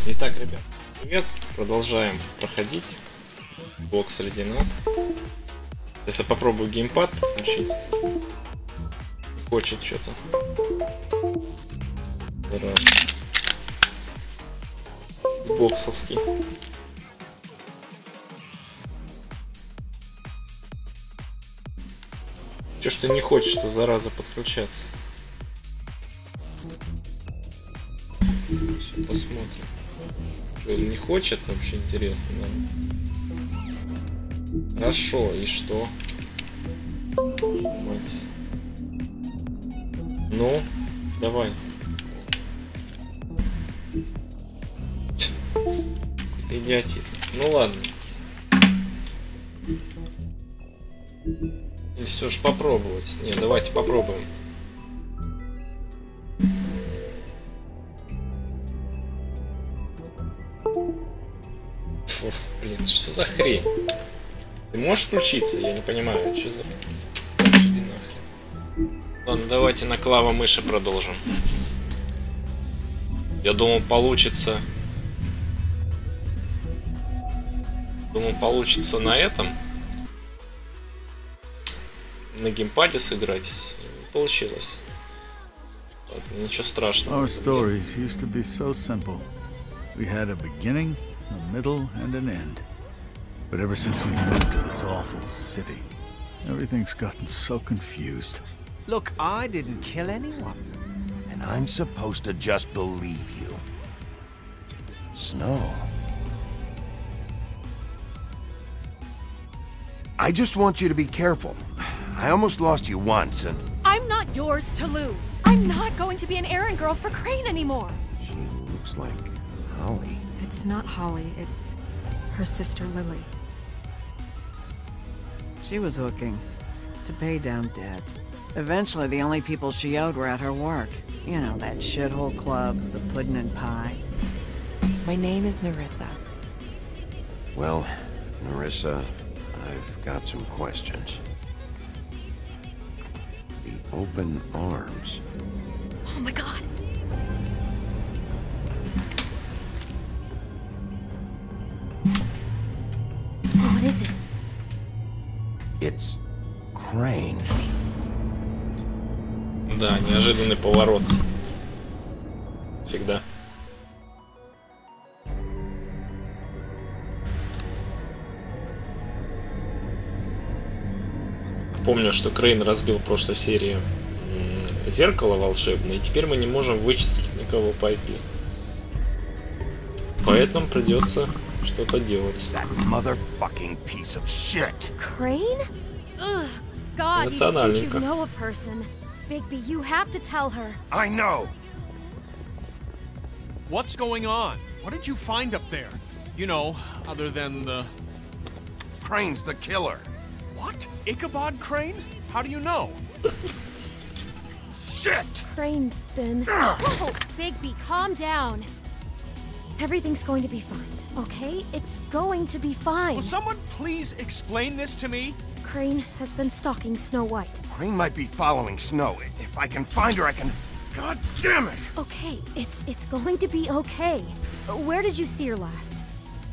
Итак, ребят, привет. Продолжаем проходить бокс среди нас. Сейчас я попробую геймпад подключить. Хочет что-то. Боксовский. Что не хочет, зараза, подключаться. Сейчас посмотрим. Что он не хочет, вообще интересно, да? Хорошо, и что? Мать. Ну, давай. Какой-то идиотизм. Ну ладно. Или все же попробовать. Не, давайте попробуем. Фу, блин, что за хрень? Ты можешь включиться? Я не понимаю, что за... Иди нахрен. Ладно, давайте на клава мыши продолжим. Я думал, получится... Думал, получится на этом. На геймпаде сыграть. Не получилось. Ладно, ничего страшного. Our stories used to be so simple. We had a beginning, a middle, and an end. But ever since we moved to this awful city, everything's gotten so confused. Look, I didn't kill anyone. And I'm supposed to just believe you. Snow. I just want you to be careful. I almost lost you once, and... I'm not yours to lose. I'm not going to be an errand girl for Crane anymore. She looks like Holly. It's not Holly, it's her sister Lily. She was hooking to pay down debt. Eventually, the only people she owed were at her work. You know, that shithole club, the Puddin' and Pie. My name is Nerissa. Well, Nerissa, I've got some questions. The open arms. Oh my god. What is it? It's Crane. Да, неожиданный поворот. Всегда. Помню, что Крейн разбил в прошлой серии зеркало волшебное, и теперь мы не можем вычислить никого по IP. Поэтому придется что-то делать. That motherfucking piece of shit. Crane? Ugh, God, you think Национальненько. you know a person. Bigby, you have to tell her. I know. What's going on? What did you find up there? You know, other than the... Crane's the killer. What? Ichabod Crane? How do you know? Shit! Crane's been... Whoa, Bigby, calm down. Everything's going to be fine, okay? It's going to be fine. Will someone please explain this to me? Crane has been stalking Snow White. Crane might be following Snow. If I can find her, I can... God damn it! Okay, it's going to be okay. Where did you see her last?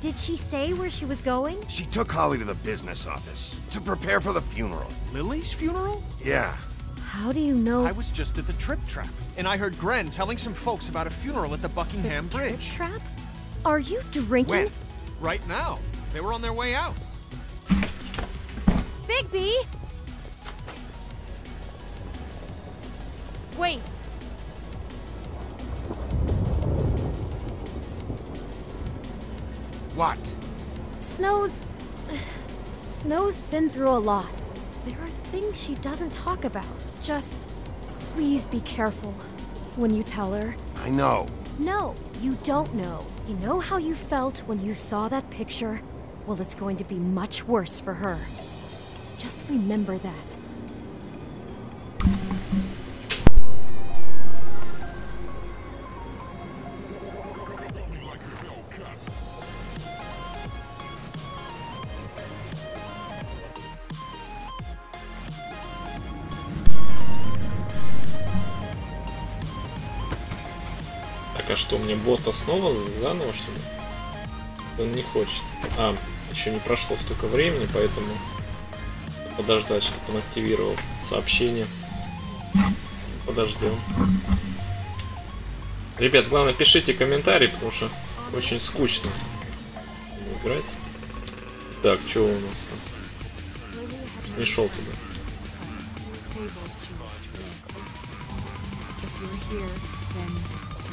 Did she say where she was going? She took Holly to the business office to prepare for the funeral. Lily's funeral? Yeah. How do you know? I was just at the Trip Trap, and I heard Gren telling some folks about a funeral at the Buckingham Trip Bridge. Trap? Are you drinking? When? Right now. They were on their way out. Bigby! Wait. What? Snow's been through a lot. There are things she doesn't talk about. Just please be careful when you tell her. I know. No, you don't know. You know how you felt when you saw that picture? Well, it's going to be much worse for her. Just remember that. Так, а что, мне бота снова заново, что ли? Он не хочет. А, еще не прошло столько времени, поэтому подождать, чтобы он активировал сообщение. Подождем. Ребят, главное, пишите комментарии, потому что очень скучно играть. Так, что у нас там? Не шел туда.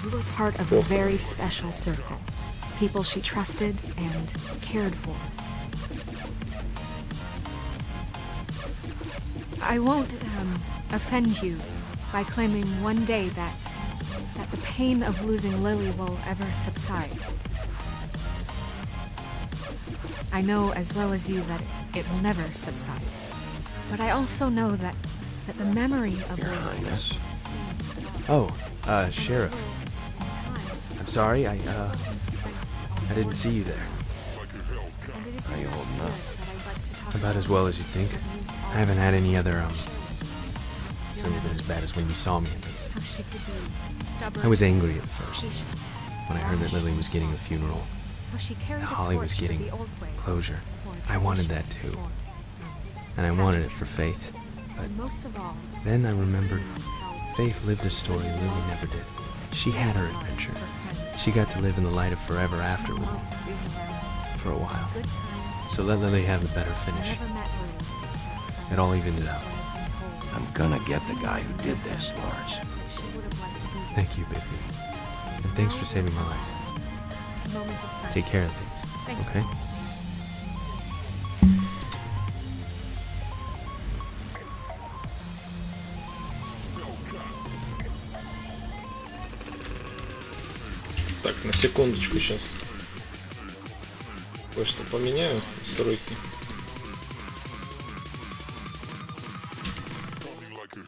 You were part of a very special circle. People she trusted and cared for. I won't offend you by claiming one day that the pain of losing Lily will ever subside. I know as well as you that it will never subside. But I also know that the memory of Your Lily... Highness. Oh, Sheriff. I'm sorry, I didn't see you there. How you holding up? About as well as you think. I haven't had any other, it's never been as bad as when you saw me, at least. I was angry at first, when I heard that Lily was getting a funeral, and Holly was getting closure. I wanted that too. And I wanted it for Faith. But then I remembered Faith lived a story Lily never did. She had her adventure. She got to live in the light of forever after with me. For a while. So let Lily have the better finish. It all evened it out. I'm gonna get the guy who did this, Lawrence. Thank you, Bigby. And thanks for saving my life. Take care of things, okay? Так, на секундочку сейчас. Кое-что поменяю настройки.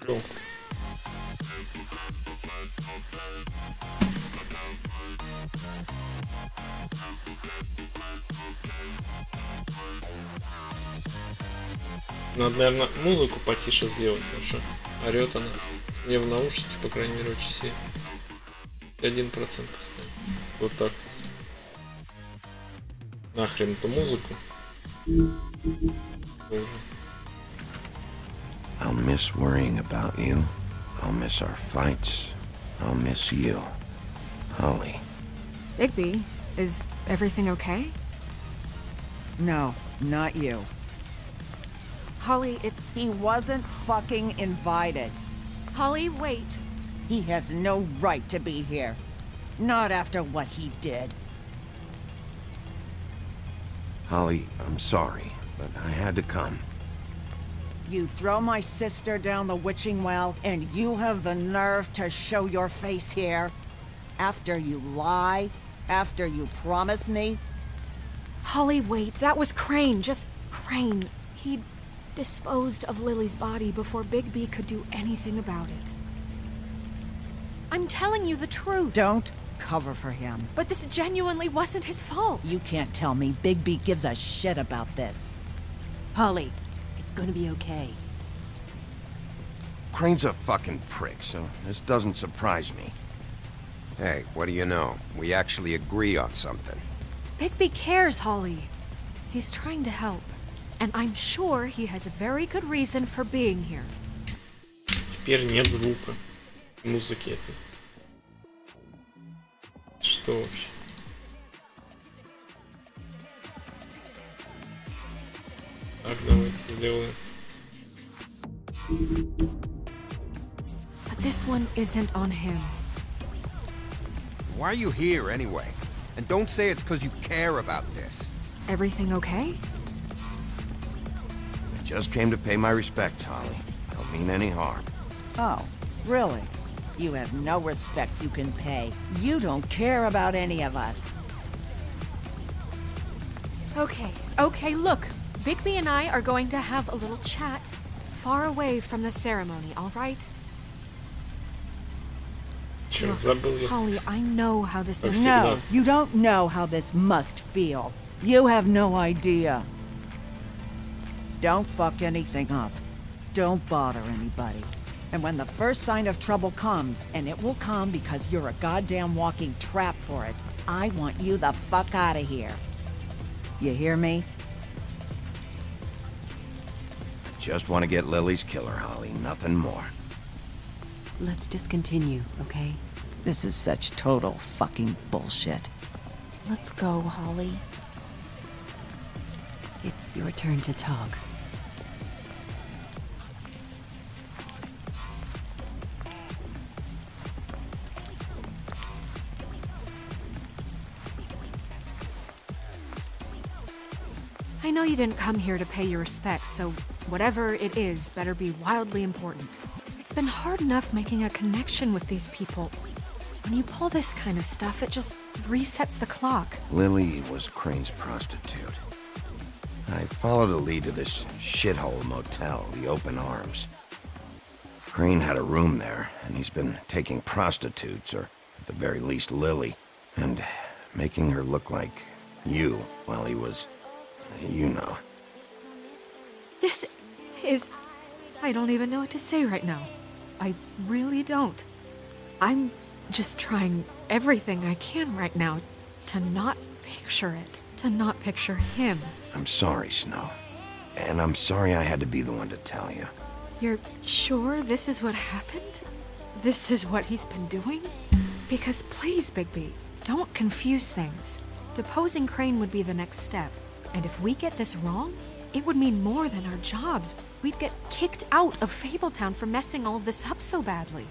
О. Надо, наверное, музыку потише сделать, потому что орет она. Мне в наушнике, по крайней мере, очень сильно. 1% поставим. Вот так. Нахрен эту музыку. I'll miss worrying about you. I'll miss our fights. I'll miss you. Holly. Bigby, is everything okay? No, not you. Holly, it's... He wasn't fucking invited. Holly, wait. He has no right to be here. Not after what he did. Holly, I'm sorry, but I had to come. You throw my sister down the witching well, and you have the nerve to show your face here? After you lie? After you promise me? Holly, wait. That was Crane. Just Crane. He disposed of Lily's body before Bigby could do anything about it. I'm telling you the truth. Don't cover for him. But this genuinely wasn't his fault. You can't tell me Bigby gives a shit about this. Holly, it's gonna be okay. Crane's a fucking prick, so this doesn't surprise me. Hey, what do you know? We actually agree on something. Bigby cares, Holly. He's trying to help. And I'm sure he has a very good reason for being here. Теперь нет звука музыки этой. Что вообще? Так, давайте сделаем. But this one isn't on him. Why are you here anyway? And don't say it's because you care about this. Everything okay? I just came to pay my respects, Holly. Don't mean any harm. Oh, really? You have no respect you can pay. You don't care about any of us. Okay, look. Bigby and I are going to have a little chat far away from the ceremony, all right? Черт, забыл я. Holly, I know how this must всегда. No, you don't know how this must feel. You have no idea. Don't fuck anything up. Don't bother anybody. And when the first sign of trouble comes, and it will come because you're a goddamn walking trap for it, I want you the fuck out of here. You hear me? Just want to get Lily's killer, Holly. Nothing more. Let's just continue, okay? This is such total fucking bullshit. Let's go, Holly. It's your turn to talk. I know you didn't come here to pay your respects, so whatever it is better be wildly important. It's been hard enough making a connection with these people. When you pull this kind of stuff, it just resets the clock. Lily was Crane's prostitute. I followed a lead to this shithole motel, the Open Arms. Crane had a room there, and he's been taking prostitutes, or at the very least Lily, and making her look like you while he was, you know. This is... I don't even know what to say right now. I really don't. I'm just trying everything I can right now to not picture it. To not picture him. I'm sorry, Snow. And I'm sorry I had to be the one to tell you. You're sure this is what happened? This is what he's been doing? Because please, Bigby, don't confuse things. Deposing Crane would be the next step. And if we get this wrong, it would mean more than our jobs. We'd get kicked out of Fabletown for messing all of this up so badly.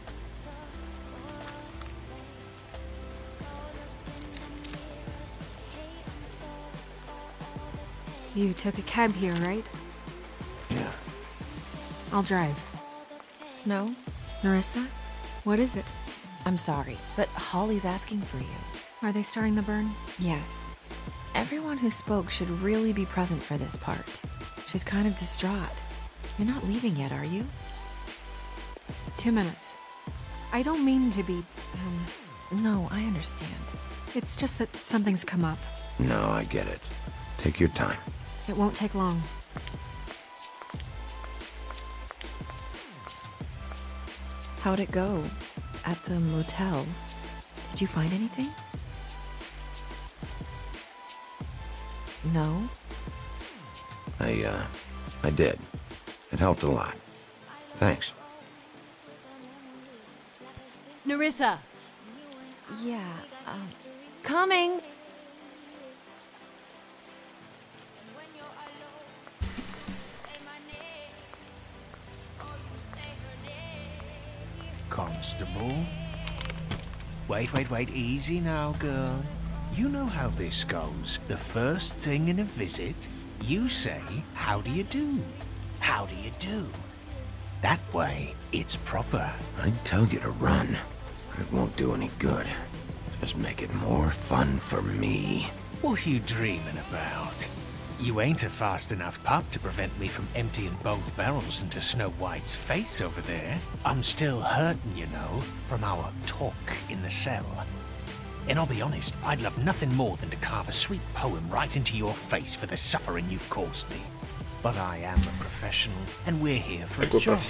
You took a cab here, right? Yeah. I'll drive. Snow? Nerissa? What is it? I'm sorry, but Holly's asking for you. Are they starting the burn? Yes. Everyone who spoke should really be present for this part. She's kind of distraught. You're not leaving yet, are you? 2 minutes. I don't mean to be, No, I understand. It's just that something's come up. No, I get it. Take your time. It won't take long. How'd it go? At the motel? Did you find anything? No? I did. It helped a lot. Thanks. Nerissa! Yeah, coming! Constable. Wait, easy now, girl. You know how this goes. The first thing in a visit, you say, how do you do? How do you do? That way, it's proper. I'd tell you to run, but it won't do any good. Just make it more fun for me. What are you dreaming about? You ain't a fast enough pup to prevent me from emptying both barrels into Snow White's face over there. I'm still hurting, you know, from our talk in the cell. And I'll be honest, I'd love nothing more than to carve a sweet poem right into your face for the suffering you've caused me. But I am a professional, and we're here for a job.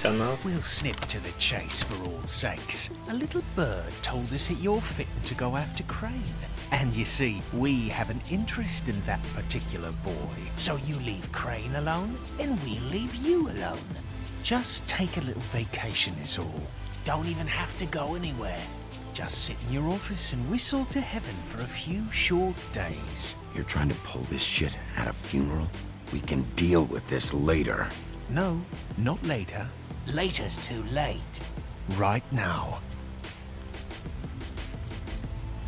We'll snip to the chase for all sakes. A little bird told us that you're fitting to go after Crane. And you see, we have an interest in that particular boy. So you leave Crane alone, and we'll leave you alone. Just take a little vacation is all. Don't even have to go anywhere. Just sit in your office and whistle to heaven for a few short days. You're trying to pull this shit at a funeral? We can deal with this later. No, not later. Later's too late. Right now.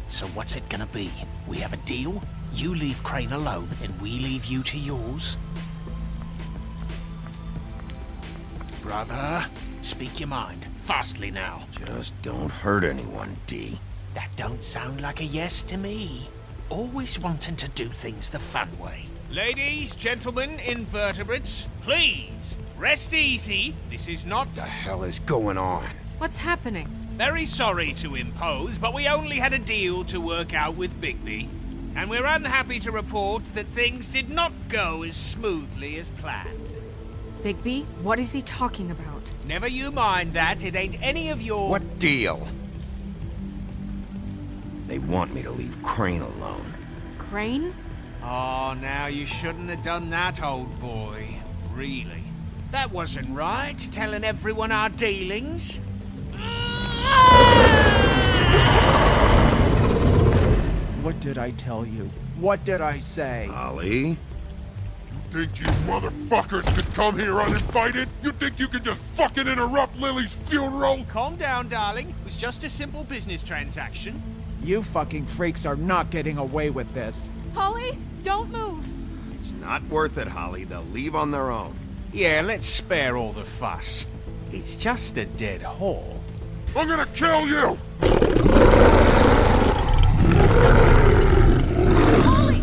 So what's it gonna be? We have a deal? You leave Crane alone, and we leave you to yours? Brother, speak your mind. Fastly now. Just don't hurt anyone, D. That don't sound like a yes to me. Always wanting to do things the fun way. Ladies, gentlemen, invertebrates, please, rest easy. This is not... What the hell is going on? What's happening? Very sorry to impose, but we only had a deal to work out with Bigby. And we're unhappy to report that things did not go as smoothly as planned. Bigby, what is he talking about? Never you mind that, it ain't any of your... What deal? They want me to leave Crane alone. Crane? Oh, now you shouldn't have done that, old boy. Really. That wasn't right, telling everyone our dealings. What did I tell you? What did I say? Holly? You think you motherfuckers could come here uninvited? You think you can just fucking interrupt Lily's funeral? Calm down, darling. It was just a simple business transaction. You fucking freaks are not getting away with this. Holly, don't move. It's not worth it, Holly. They'll leave on their own. Yeah, let's spare all the fuss. It's just a dead hole. I'm gonna kill you! Holly!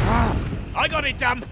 Holly! I got it, damn!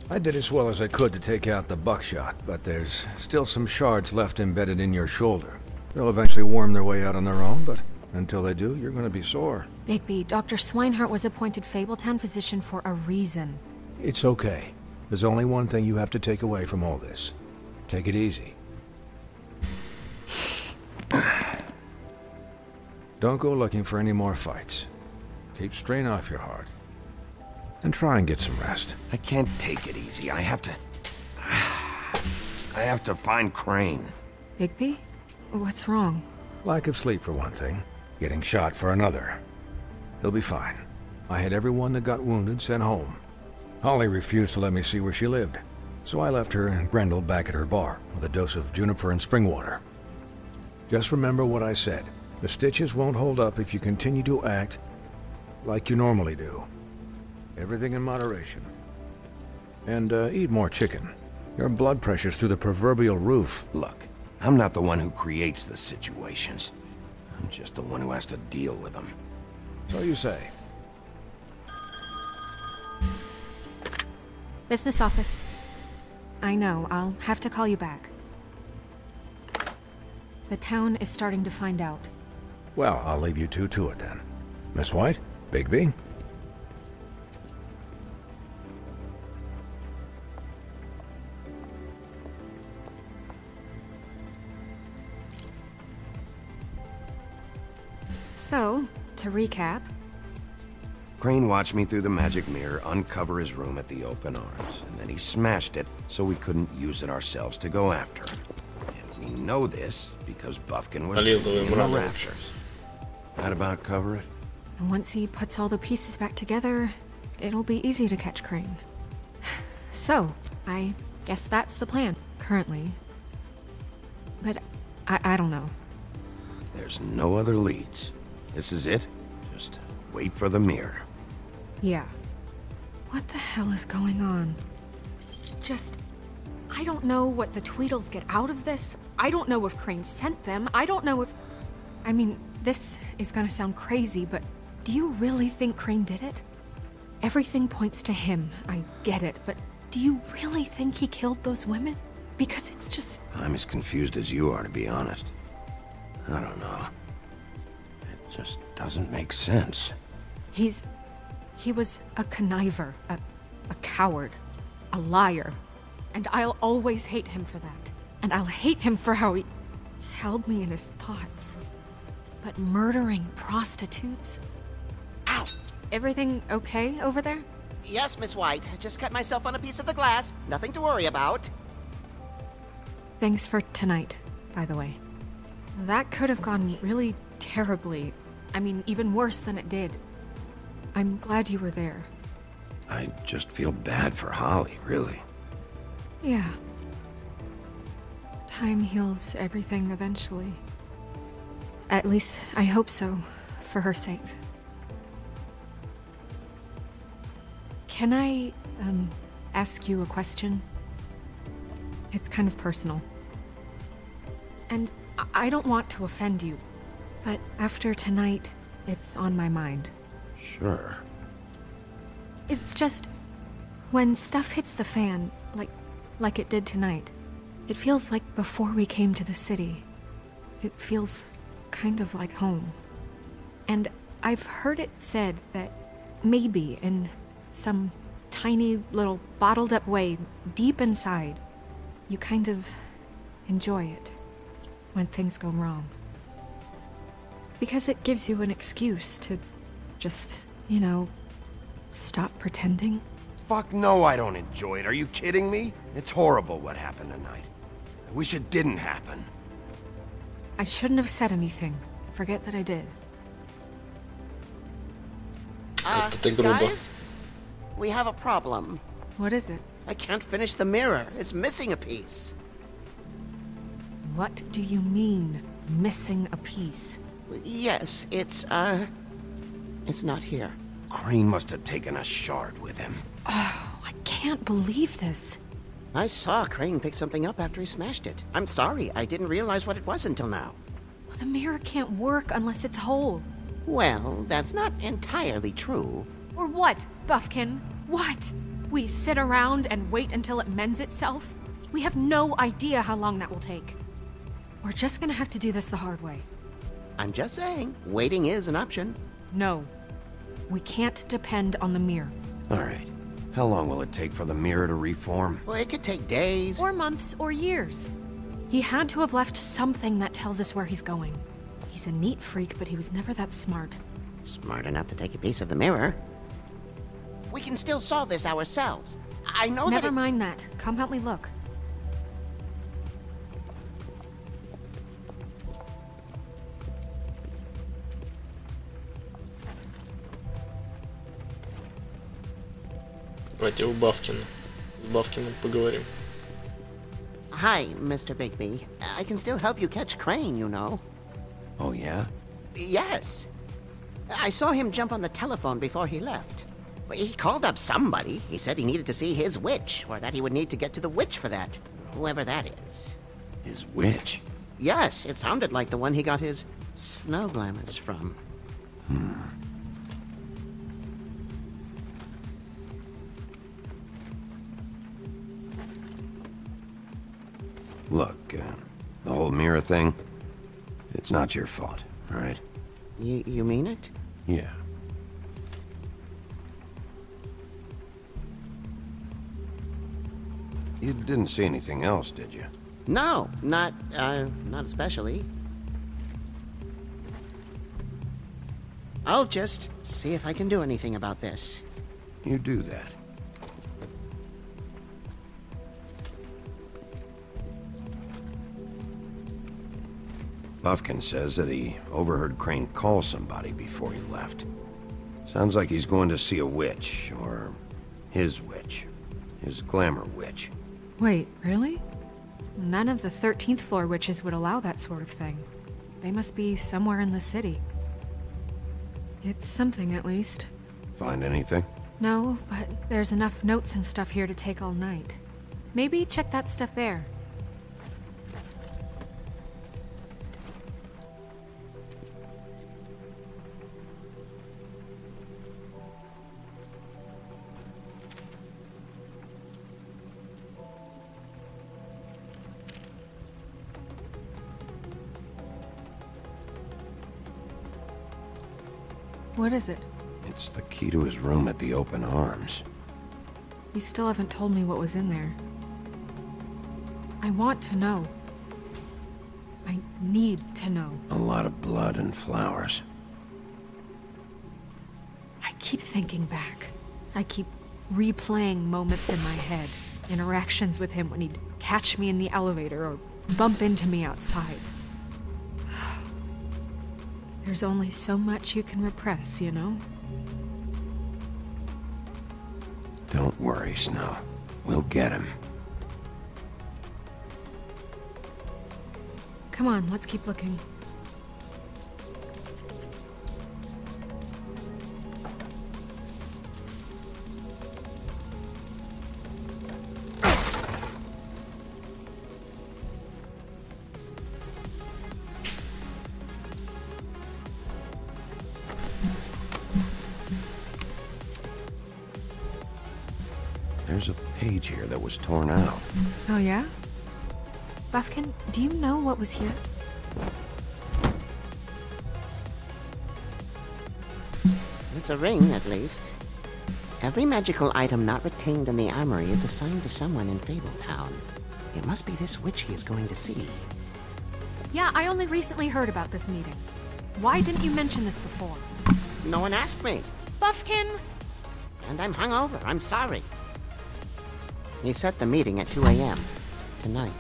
I did as well as I could to take out the buckshot, but there's still some shards left embedded in your shoulder. They'll eventually worm their way out on their own, but until they do, you're gonna be sore. Bigby, Dr. Swinehart was appointed Fabletown physician for a reason. It's okay. There's only one thing you have to take away from all this. Take it easy. Don't go looking for any more fights. keep strain off your heart. And try and get some rest. I can't take it easy. I have to find Crane. Bigby? What's wrong? Lack of sleep for one thing. Getting shot for another. He'll be fine. I had everyone that got wounded sent home. Holly refused to let me see where she lived, so I left her and Grendel back at her bar with a dose of juniper and spring water. Just remember what I said. The stitches won't hold up if you continue to act like you normally do. Everything in moderation. And eat more chicken. Your blood pressure's through the proverbial roof. Look, I'm not the one who creates the situations. I'm just the one who has to deal with them. So you say. Business office. I know, I'll have to call you back. The town is starting to find out. Well, I'll leave you two to it then. Miss White? Bigby? So, to recap... Crane watched me through the magic mirror uncover his room at the open arms, and then he smashed it so we couldn't use it ourselves to go after him. And we know this because Buffkin was in the rafters. That about cover it? And once he puts all the pieces back together, it'll be easy to catch Crane. So, I guess that's the plan, currently. But I don't know. There's no other leads. This is it. Just wait for the mirror. Yeah. What the hell is going on? I don't know what the Tweedles get out of this. I don't know if Crane sent them. I don't know if... I mean, this is gonna sound crazy, but do you really think Crane did it? Everything points to him, I get it, but do you really think he killed those women? Because it's just... I'm as confused as you are, to be honest. I don't know. It just doesn't make sense. He was a conniver, a coward, a liar. And I'll always hate him for that. And I'll hate him for how he held me in his thoughts. But murdering prostitutes? Ow! Everything okay over there? Yes, Miss White. I just cut myself on a piece of the glass. Nothing to worry about. Thanks for tonight, by the way. That could have gone really terribly. I mean, even worse than it did. I'm glad you were there. I just feel bad for Holly, really. Yeah. Time heals everything eventually. At least, I hope so, for her sake. Can I, ask you a question? It's kind of personal. And I don't want to offend you, but after tonight, it's on my mind. Sure. It's just, when stuff hits the fan, like it did tonight, it feels like before we came to the city. It feels kind of like home. And I've heard it said that maybe in some tiny little bottled up way deep inside, you kind of enjoy it when things go wrong. Because it gives you an excuse to just, you know, stop pretending. Fuck no, I don't enjoy it. Are you kidding me? It's horrible what happened tonight. I wish it didn't happen. I shouldn't have said anything. Forget that I did. Guys? We have a problem. What is it? I can't finish the mirror. It's missing a piece. What do you mean, missing a piece? Yes, it's not here. Crane must have taken a shard with him. Oh, I can't believe this. I saw Crane pick something up after he smashed it. I'm sorry, I didn't realize what it was until now. Well, the mirror can't work unless it's whole. Well, that's not entirely true. Or what, Buffkin? What? We sit around and wait until it mends itself? We have no idea how long that will take. We're just gonna have to do this the hard way. I'm just saying, waiting is an option. No. We can't depend on the mirror. All right. How long will it take for the mirror to reform? Well, it could take days. Or months, or years. He had to have left something that tells us where he's going. He's a neat freak, but he was never that smart. Smart enough to take a piece of the mirror. We can still solve this ourselves. I know that. Never mind that. Come help me look. Давайте у Бавкина. С Бавкиным поговорим. Hi, Mr. Bigby. I can still help you catch Crane, you know. Oh, yeah? Yes. I saw him jump on the telephone before he left. He called up somebody. He said he needed to see his witch, or that he would need to get to the witch for that. Whoever that is. His witch? Yes, it sounded like the one he got his snow glamours from. Look, the whole mirror thing, it's not your fault, right? You mean it? Yeah. You didn't see anything else, did you? No, not especially. I'll just see if I can do anything about this. You do that. Bufkin says that he overheard Crane call somebody before he left. Sounds like he's going to see a witch, or his witch. His glamour witch. Wait, really? None of the 13th floor witches would allow that sort of thing. They must be somewhere in the city. It's something, at least. Find anything? No, but there's enough notes and stuff here to take all night. Maybe check that stuff there. What is it? It's the key to his room at the Open Arms. You still haven't told me what was in there. I want to know. I need to know. A lot of blood and flowers. I keep thinking back. I keep replaying moments in my head. Interactions with him when he'd catch me in the elevator or bump into me outside. There's only so much you can repress, you know? Don't worry, Snow. We'll get him. Come on, let's keep looking. There's a page here that was torn out. Oh, yeah? Bufkin, do you know what was here? It's a ring, at least. Every magical item not retained in the armory is assigned to someone in Fabletown. It must be this witch he is going to see. Yeah, I only recently heard about this meeting. Why didn't you mention this before? No one asked me. Bufkin! And I'm hungover. I'm sorry. He set the meeting at 2 a.m. tonight.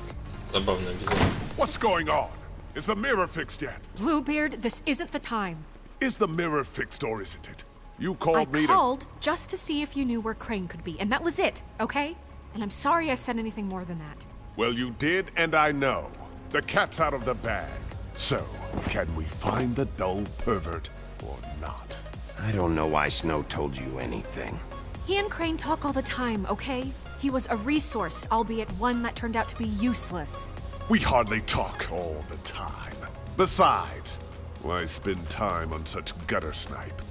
Забавно, безумно. What's going on? Is the mirror fixed yet? Bluebeard, this isn't the time. Is the mirror fixed or isn't it? You called me I called just to see if you knew where Crane could be, and that was it, okay? And I'm sorry I said anything more than that. Well, you did, and I know. The cat's out of the bag. So, can we find the dull pervert or not? I don't know why Snow told you anything. He and Crane talk all the time, okay? He was a resource, albeit one that turned out to be useless. We hardly talk all the time. Besides, why spend time on such gutter snipe?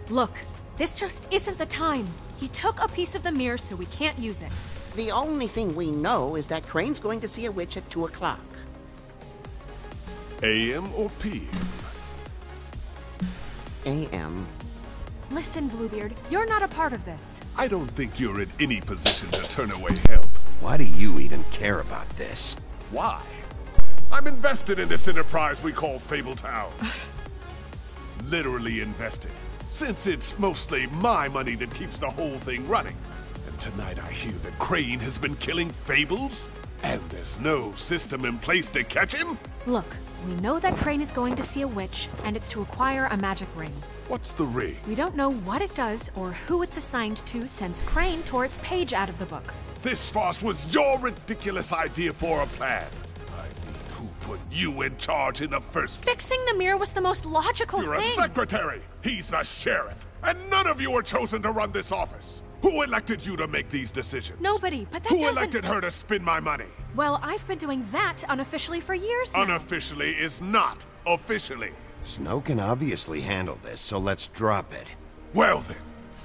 Look, this just isn't the time. He took a piece of the mirror, so we can't use it. The only thing we know is that Crane's going to see a witch at 2 o'clock. AM or PM? AM. Listen, Bluebeard, you're not a part of this. I don't think you're in any position to turn away help. Why do you even care about this? Why? I'm invested in this enterprise we call Fabletown. literally invested, since it's mostly my money that keeps the whole thing running. And tonight I hear that Crane has been killing fables, and there's no system in place to catch him? Look, we know that Crane is going to see a witch, and it's to acquire a magic ring. What's the ring? We don't know what it does or who it's assigned to since Crane tore its page out of the book. This farce was your ridiculous idea for a plan. I mean, who put you in charge in the first place? Fixing the mirror was the most logical You're thing. a secretary! He's the sheriff! And none of you were chosen to run this office! Who elected you to make these decisions? Nobody, but that Who doesn't... elected her to spend my money? Well, I've been doing that unofficially for years now. Unofficially is not officially. Snow can obviously handle this, so let's drop it. Well then,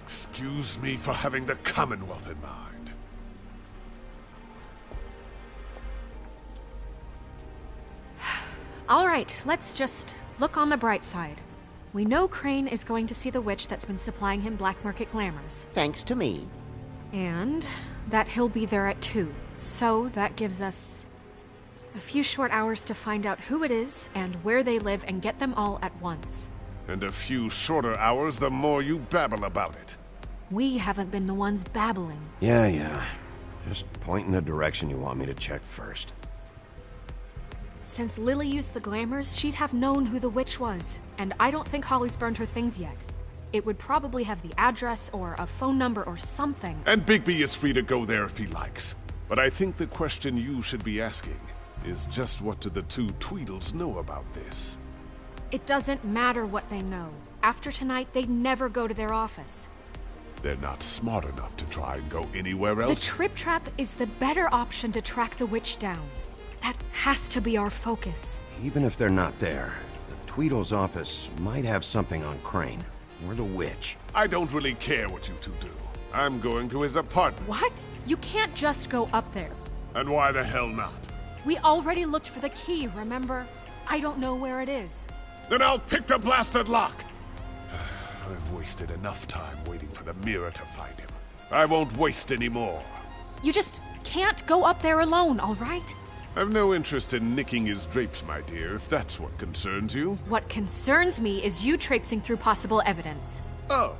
excuse me for having the Commonwealth in mind. All right, let's just look on the bright side. We know Crane is going to see the witch that's been supplying him black market glamours. Thanks to me. And that he'll be there at 2. So that gives us a few short hours to find out who it is and where they live and get them all at once. And a few shorter hours the more you babble about it. We haven't been the ones babbling. Yeah. Just point in the direction you want me to check first. Since Lily used the glamours, she'd have known who the witch was. And I don't think Holly's burned her things yet. It would probably have the address or a phone number or something. And Bigby is free to go there if he likes. But I think the question you should be asking is just what do the two Tweedles know about this? It doesn't matter what they know. After tonight, they'd never go to their office. They're not smart enough to try and go anywhere else? The Trip Trap is the better option to track the witch down. That has to be our focus. Even if they're not there, the Tweedle's office might have something on Crane, or the witch. I don't really care what you two do. I'm going to his apartment. What? You can't just go up there. And why the hell not? We already looked for the key, remember? I don't know where it is. Then I'll pick the blasted lock! I've wasted enough time waiting for the mirror to find him. I won't waste any more. You just can't go up there alone, all right? I've no interest in nicking his drapes, my dear, if that's what concerns you. What concerns me is you traipsing through possible evidence. Oh,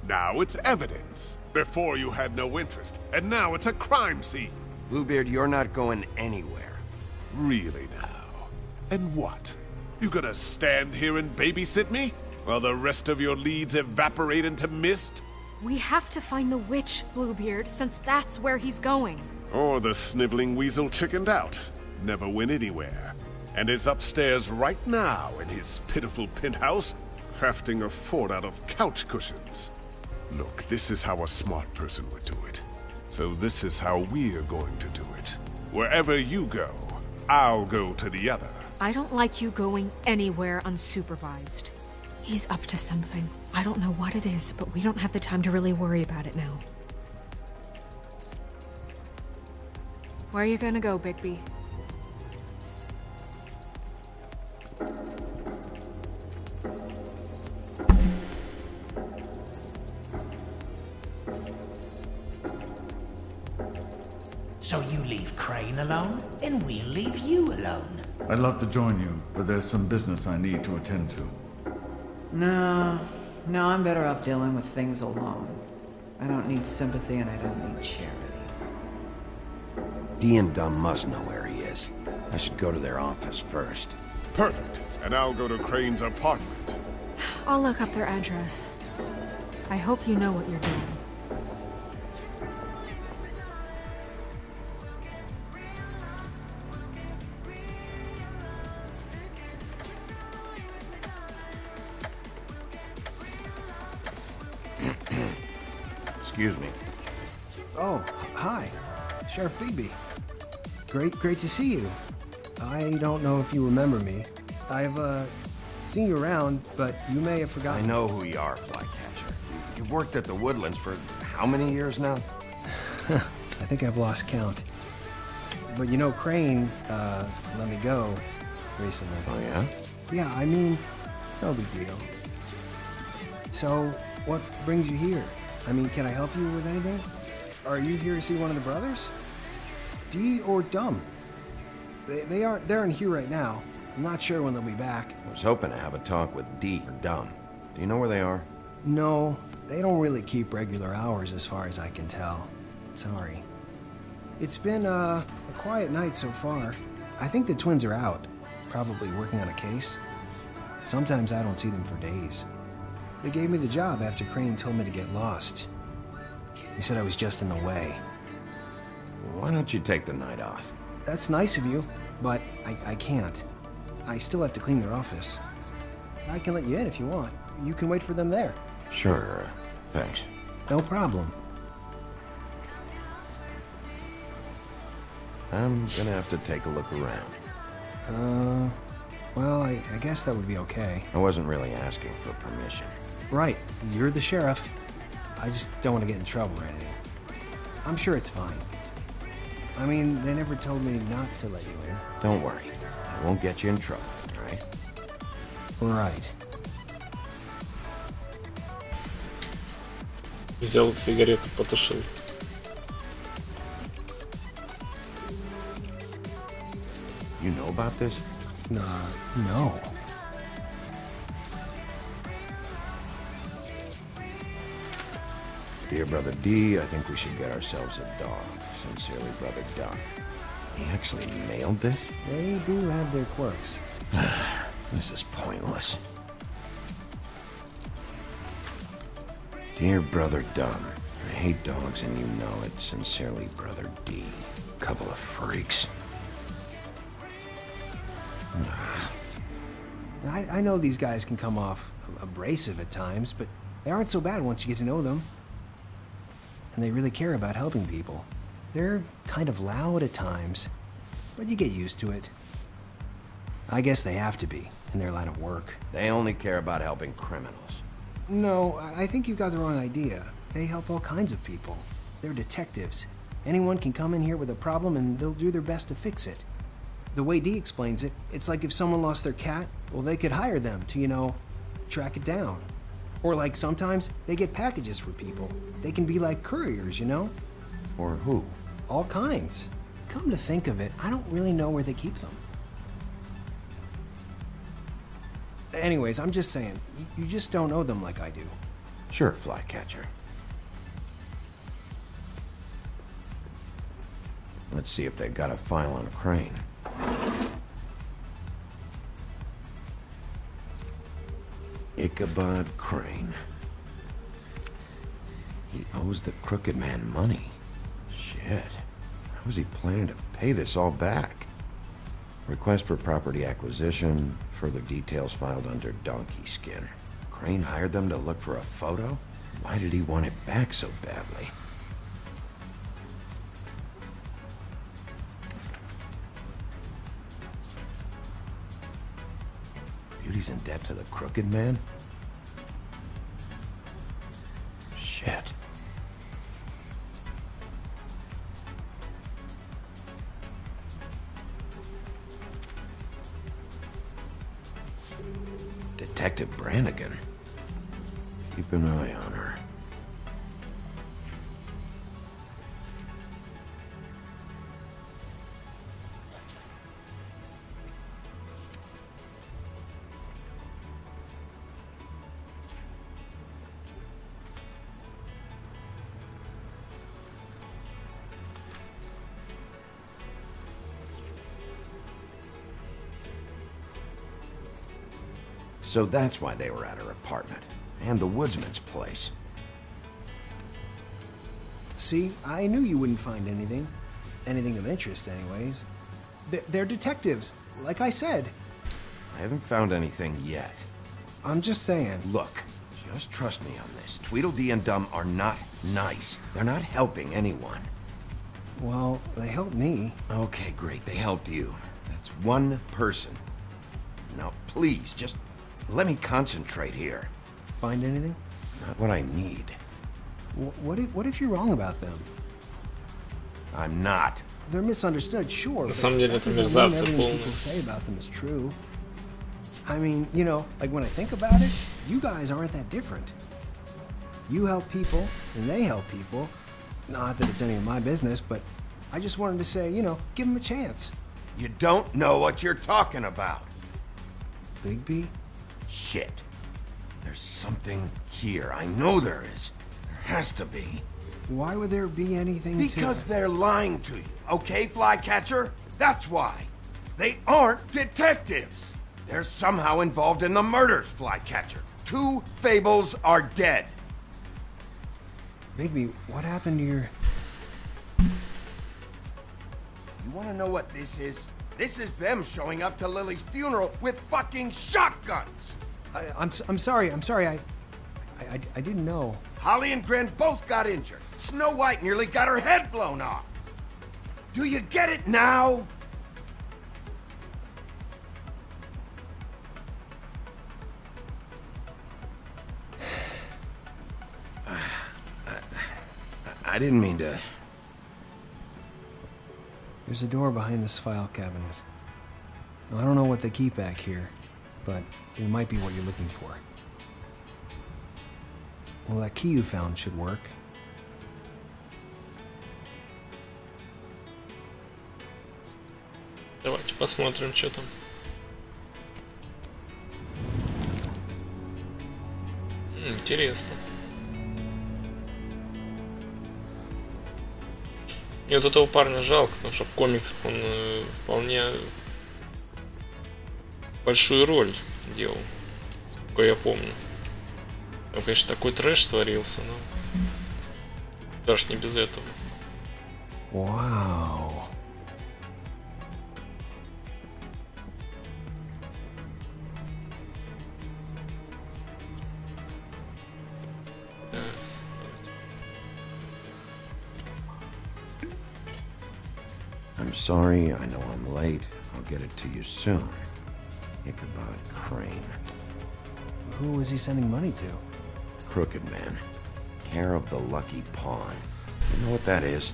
now it's evidence. Before you had no interest, and now it's a crime scene. Bluebeard, you're not going anywhere. Really now? And what? You gonna stand here and babysit me? While the rest of your leads evaporate into mist? We have to find the witch, Bluebeard, since that's where he's going. Or the sniveling weasel chickened out. Never went anywhere. And is upstairs right now in his pitiful penthouse, crafting a fort out of couch cushions. Look, this is how a smart person would do it. So this is how we're going to do it. Wherever you go, I'll go to the other. I don't like you going anywhere unsupervised. He's up to something. I don't know what it is, but we don't have the time to really worry about it now. Where are you gonna go, Bigby? So you leave Crane alone, and we'll leave you alone. I'd love to join you, but there's some business I need to attend to. No, I'm better off dealing with things alone. I don't need sympathy and I don't need charity. Dee and Dumb must know where he is. I should go to their office first. Perfect. And I'll go to Crane's apartment. I'll look up their address. I hope you know what you're doing. Excuse me. Oh, hi. Sheriff Bigby. Great to see you. I don't know if you remember me. I've, seen you around, but you may have forgotten. I know who you are, Flycatcher. You've worked at the Woodlands for how many years now? I think I've lost count. But you know, Crane, let me go recently. Oh, yeah? Yeah, I mean, it's no big deal. So, what brings you here? I mean, can I help you with anything? Are you here to see one of the brothers? Dee or Dumb? They're in here right now. I'm not sure when they'll be back. I was hoping to have a talk with Dee or Dum. Do you know where they are? No, they don't really keep regular hours as far as I can tell. Sorry. It's been a quiet night so far. I think the twins are out, probably working on a case. Sometimes I don't see them for days. They gave me the job after Crane told me to get lost. He said I was just in the way. Why don't you take the night off? That's nice of you, but I can't. I still have to clean their office. I can let you in if you want. You can wait for them there. Sure, thanks. No problem. I'm gonna have to take a look around. Well, I guess that would be okay. I wasn't really asking for permission. Right, you're the sheriff. I just don't want to get in trouble or anything. I'm sure it's fine. I mean, they never told me not to let you in. Don't worry. I won't get you in trouble, all right? Right. Взял сигарету, потушил. You know about this? No. Dear Brother D, I think we should get ourselves a dog. Sincerely, Brother Dum. He actually mailed this? They do have their quirks. This is pointless. Dear Brother Dum, I hate dogs and you know it. Sincerely, Brother D. Couple of freaks. I know these guys can come off abrasive at times, but they aren't so bad once you get to know them. And they really care about helping people. They're kind of loud at times, but you get used to it. I guess they have to be, in their line of work. They only care about helping criminals. No, I think you've got the wrong idea. They help all kinds of people. They're detectives. Anyone can come in here with a problem and they'll do their best to fix it. The way Dee explains it, it's like if someone lost their cat, well, they could hire them to, you know, track it down. Or like sometimes they get packages for people. They can be like couriers, you know? For who? All kinds. Come to think of it, I don't really know where they keep them. Anyways, I'm just saying, you just don't know them like I do. Sure, Flycatcher. Let's see if they've got a file on Crane. Ichabod Crane. He owes the crooked man money. Shit. How was he planning to pay this all back? Request for property acquisition. Further details filed under donkey skin. Crane hired them to look for a photo? Why did he want it back so badly? Beauty's in debt to the crooked man? Shit. Detective Brannigan. Keep an eye on her. So that's why they were at her apartment. And the woodsman's place. See, I knew you wouldn't find anything. Anything of interest, anyways. They're detectives, like I said. I haven't found anything yet. I'm just saying. Look, just trust me on this. Tweedledee and Dum are not nice. They're not helping anyone. Well, they helped me. Okay, great. They helped you. That's one person. Now, please, just let me concentrate here. Find anything? Not what I need. What if you're wrong about them? I'm not. They're misunderstood, sure. На самом деле это doesn't mean мерзавцы everything полные. people say about them is true. I mean, you know, like when I think about it, you guys aren't that different. You help people, and they help people. Not that it's any of my business, but I just wanted to say, you know, give them a chance. You don't know what you're talking about. Bigby? Shit. There's something here. I know there is. There has to be. Why would there be anything Because they're lying to you, okay, Flycatcher? That's why. They aren't detectives. They're somehow involved in the murders, Flycatcher. 2 Fables are dead. Bigby, what happened to your... You want to know what this is? This is them showing up to Lily's funeral with fucking shotguns! I'm sorry, I didn't know. Holly and Gren both got injured. Snow White nearly got her head blown off. Do you get it now? I didn't mean to... There's a door behind this file cabinet. Now, I don't know what they keep back here, but it might be what you're looking for. Well, that key you found should work. Давайте посмотрим, что там. Интересно. Мне вот этого парня жалко, потому что в комиксах он вполне большую роль делал, сколько я помню. Там, конечно, такой трэш творился, но даже не без этого. Вау. I'm sorry, I know I'm late. I'll get it to you soon. Ichabod Crane. Who was he sending money to? Crooked Man. Care of the Lucky Pawn. You know what that is?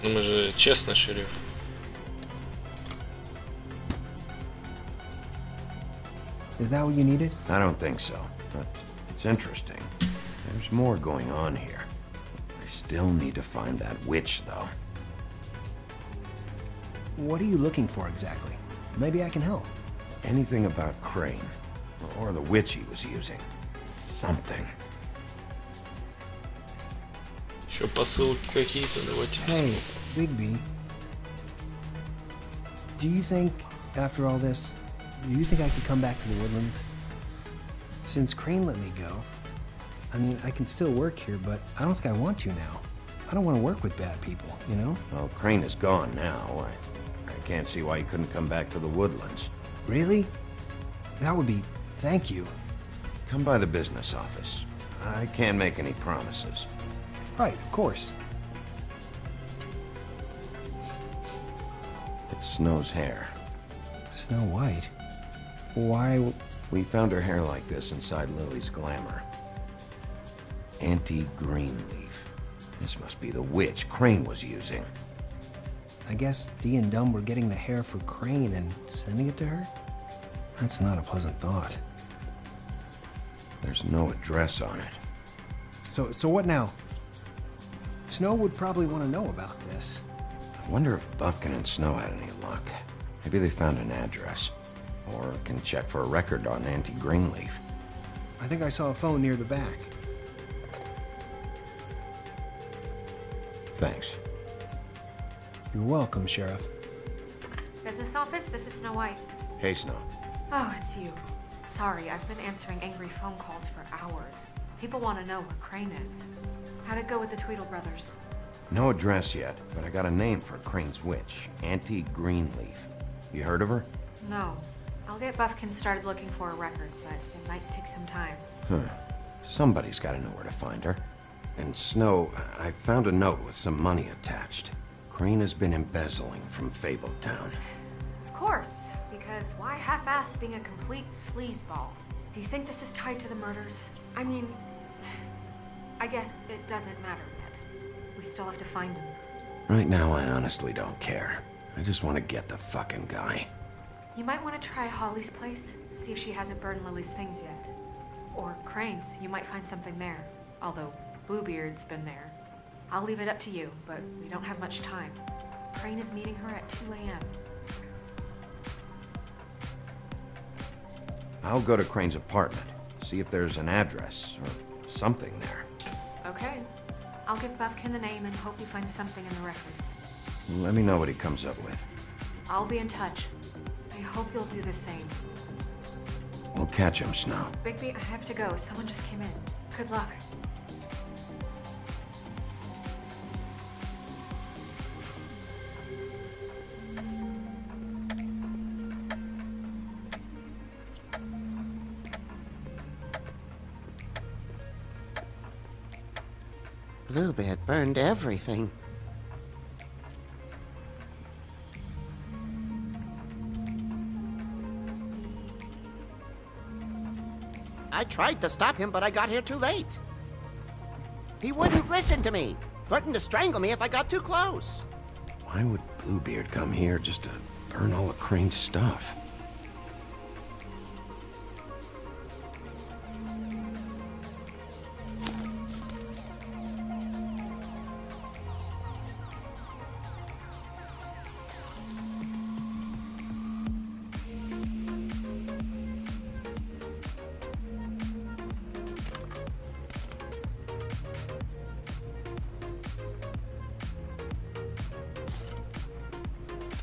Ну мы же честный шериф. Is that what you needed? I don't think so, but it's interesting. There's more going on here. I still need to find that witch, though. What are you looking for exactly? Maybe I can help. Anything about Crane, or the witch he was using. Something. Еще посылки какие-то, давайте посмотрим. Hey, Bigby. Do you think, after all this, do you think I could come back to the Woodlands? Since Crane let me go, I mean, I can still work here, but I don't think I want to now. I don't want to work with bad people, you know? Well, Crane is gone now. I can't see why he couldn't come back to the Woodlands. Really? That would be... thank you. Come by the business office. I can't make any promises. Right, of course. It's Snow's hair. Snow White? Why... We found her hair like this inside Lily's glamour. Anti-Greenleaf. This must be the witch Crane was using. I guess Dee and Dumb were getting the hair for Crane and sending it to her? That's not a pleasant thought. There's no address on it. So what now? Snow would probably want to know about this. I wonder if Buffkin and Snow had any luck. Maybe they found an address. Or can check for a record on Anti-Greenleaf. I think I saw a phone near the back. Thanks. You're welcome, Sheriff. Business office, this is Snow White. Hey, Snow. Oh, it's you. Sorry, I've been answering angry phone calls for hours. People want to know where Crane is. How'd it go with the Tweedle brothers? No address yet, but I got a name for Crane's witch. Anti-Greenleaf. You heard of her? No. I'll get Buffkin started looking for a record, but it might take some time. Huh. Somebody's got to know where to find her. And Snow, I found a note with some money attached. Crane has been embezzling from Fabletown. Of course, because why half-ass being a complete sleazeball? Do you think this is tied to the murders? I mean, I guess it doesn't matter yet. We still have to find him. Right now, I honestly don't care. I just want to get the fucking guy. You might want to try Holly's place, see if she hasn't burned Lily's things yet. Or Crane's, you might find something there. Although Bluebeard's been there. I'll leave it up to you, but we don't have much time. Crane is meeting her at 2 a.m. I'll go to Crane's apartment, see if there's an address or something there. Okay. I'll give Bufkin the name and hope he finds something in the records. Let me know what he comes up with. I'll be in touch. I hope you'll do the same. We'll catch him, Snow. Bigby, I have to go. Someone just came in. Good luck. Bluebeard burned everything. I tried to stop him, but I got here too late. He wouldn't listen to me, threatened to strangle me if I got too close. Why would Bluebeard come here just to burn all of Crane's stuff?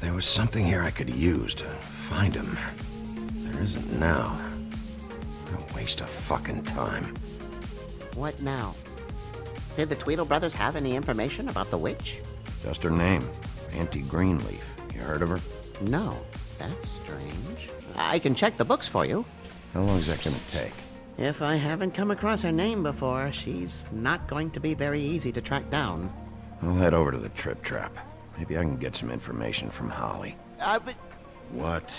There was something here I could use to find him. There isn't now. What a waste of fucking time. What now? Did the Tweedle brothers have any information about the witch? Just her name, Auntie Greenleaf. You heard of her? No. That's strange. I can check the books for you. How long is that gonna take? If I haven't come across her name before, she's not going to be very easy to track down. I'll head over to the Trip Trap. Maybe I can get some information from Holly. But... What?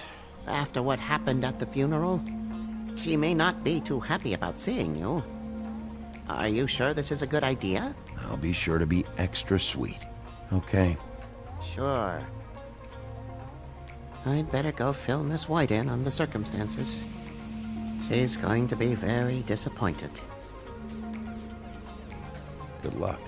After what happened at the funeral, she may not be too happy about seeing you. Are you sure this is a good idea? I'll be sure to be extra sweet. Okay. Sure. I'd better go fill Miss White in on the circumstances. She's going to be very disappointed. Good luck.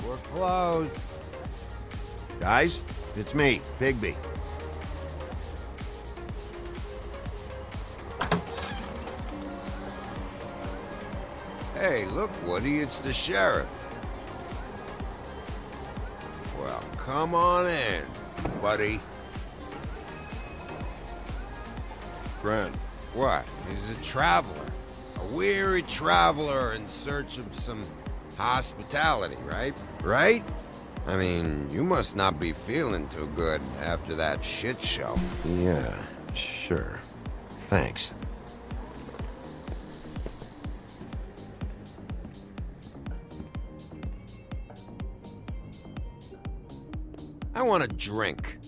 We're closed. Guys, it's me, Bigby. Hey, look, Woody, it's the sheriff. Well, come on in, buddy. Grant. What? He's a traveler. A weary traveler in search of some hospitality, right? Right? I mean, you must not be feeling too good after that shit show. Yeah, sure. Thanks. I want a drink.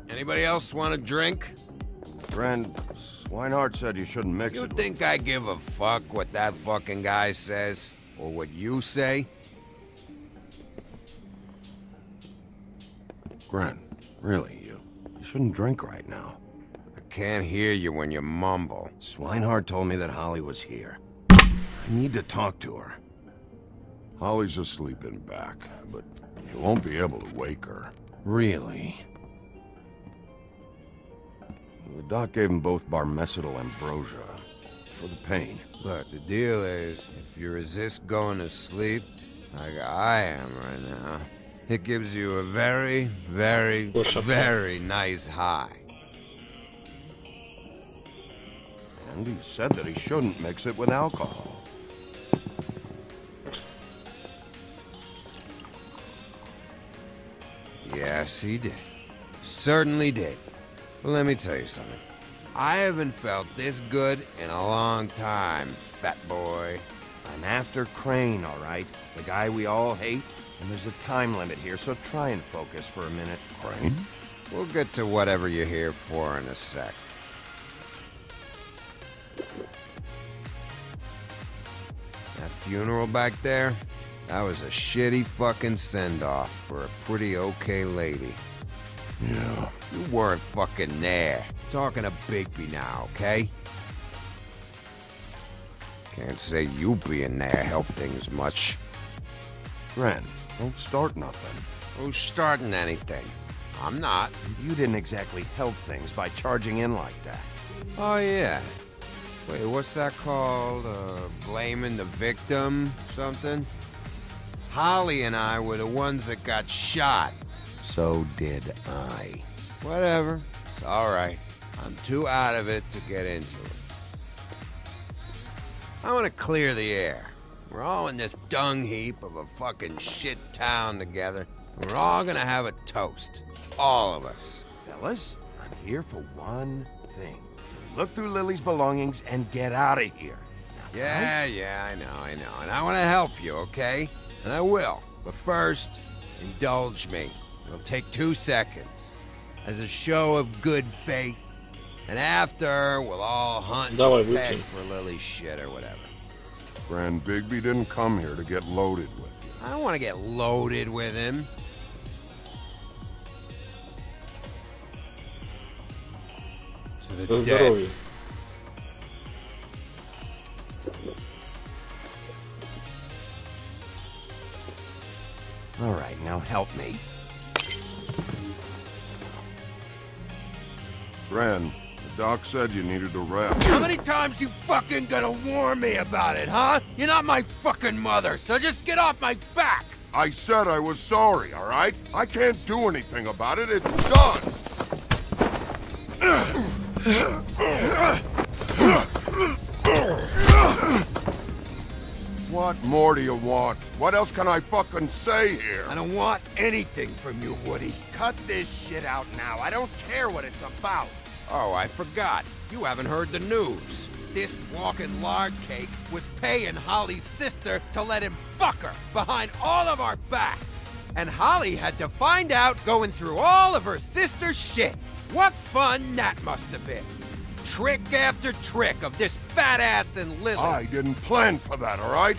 Anybody else want a drink? Friend, Swinehart said you shouldn't mix You it. think I give a fuck what that fucking guy says? Or what you say? Gren, really, you shouldn't drink right now. I can't hear you when you mumble. Swinehart told me that Holly was here. I need to talk to her. Holly's asleep in back, but you won't be able to wake her. Really? The doc gave them both Barmecidal ambrosia for the pain. Look, the deal is, if you resist going to sleep, like I am right now, it gives you a very, very, very nice high. And he said that he shouldn't mix it with alcohol. Yes, he did. Certainly did. But let me tell you something. I haven't felt this good in a long time, fat boy. I'm after Crane, all right? The guy we all hate. And there's a time limit here, so try and focus for a minute. Crane? We'll get to whatever you're here for in a sec. That funeral back there? That was a shitty fucking send-off for a pretty okay lady. Yeah. You weren't fucking there. Talking to Bigby now, okay? Can't say you being there helped things much. Ren, don't start nothing. Who's starting anything? I'm not. You didn't exactly help things by charging in like that. Oh, yeah. Wait, what's that called? Blaming the victim? Something? Holly and I were the ones that got shot. So did I. Whatever. It's alright. I'm too out of it to get into it. I want to clear the air. We're all in this dung heap of a fucking shit town together. We're all gonna have a toast. All of us. Fellas, I'm here for one thing. Look through Lily's belongings and get out of here. Yeah, I know. And I want to help you, okay? And I will. But first, indulge me. It'll take 2 seconds. As a show of good faith. And after, we'll all hunt and beg for Lily's shit or whatever. Grand Bigby didn't come here to get loaded with you. I don't want to get loaded with him. To the dead. All right, now help me. Ren, the doc said you needed a rest. How many times you fucking gonna warn me about it, huh? You're not my fucking mother, so just get off my back! I said I was sorry, all right? I can't do anything about it. It's done! What more do you want? What else can I fucking say here? I don't want anything from you, Woody. Cut this shit out now. I don't care what it's about. Oh, I forgot. You haven't heard the news. This walking lard cake was paying Holly's sister to let him fuck her behind all of our backs. And Holly had to find out going through all of her sister's shit. What fun that must have been. Trick after trick of this fat ass and Lily. I didn't plan for that, all right?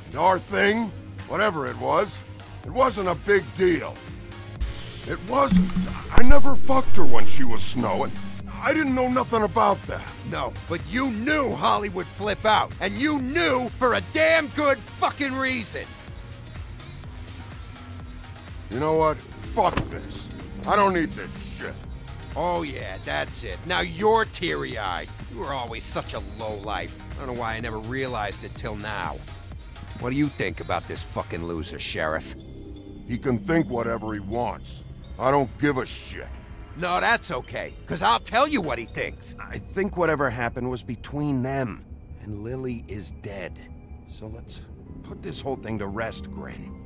And our thing, whatever it wasn't a big deal. It wasn't. I never fucked her when she was snowing. I didn't know nothing about that. No, but you knew Holly would flip out. And you knew for a damn good fucking reason. You know what? Fuck this. I don't need this shit. Oh yeah, that's it. Now you're teary-eyed. You were always such a lowlife. I don't know why I never realized it till now. What do you think about this fucking loser, Sheriff? He can think whatever he wants. I don't give a shit. No, that's okay, because I'll tell you what he thinks. I think whatever happened was between them, and Lily is dead. So let's put this whole thing to rest, Grin.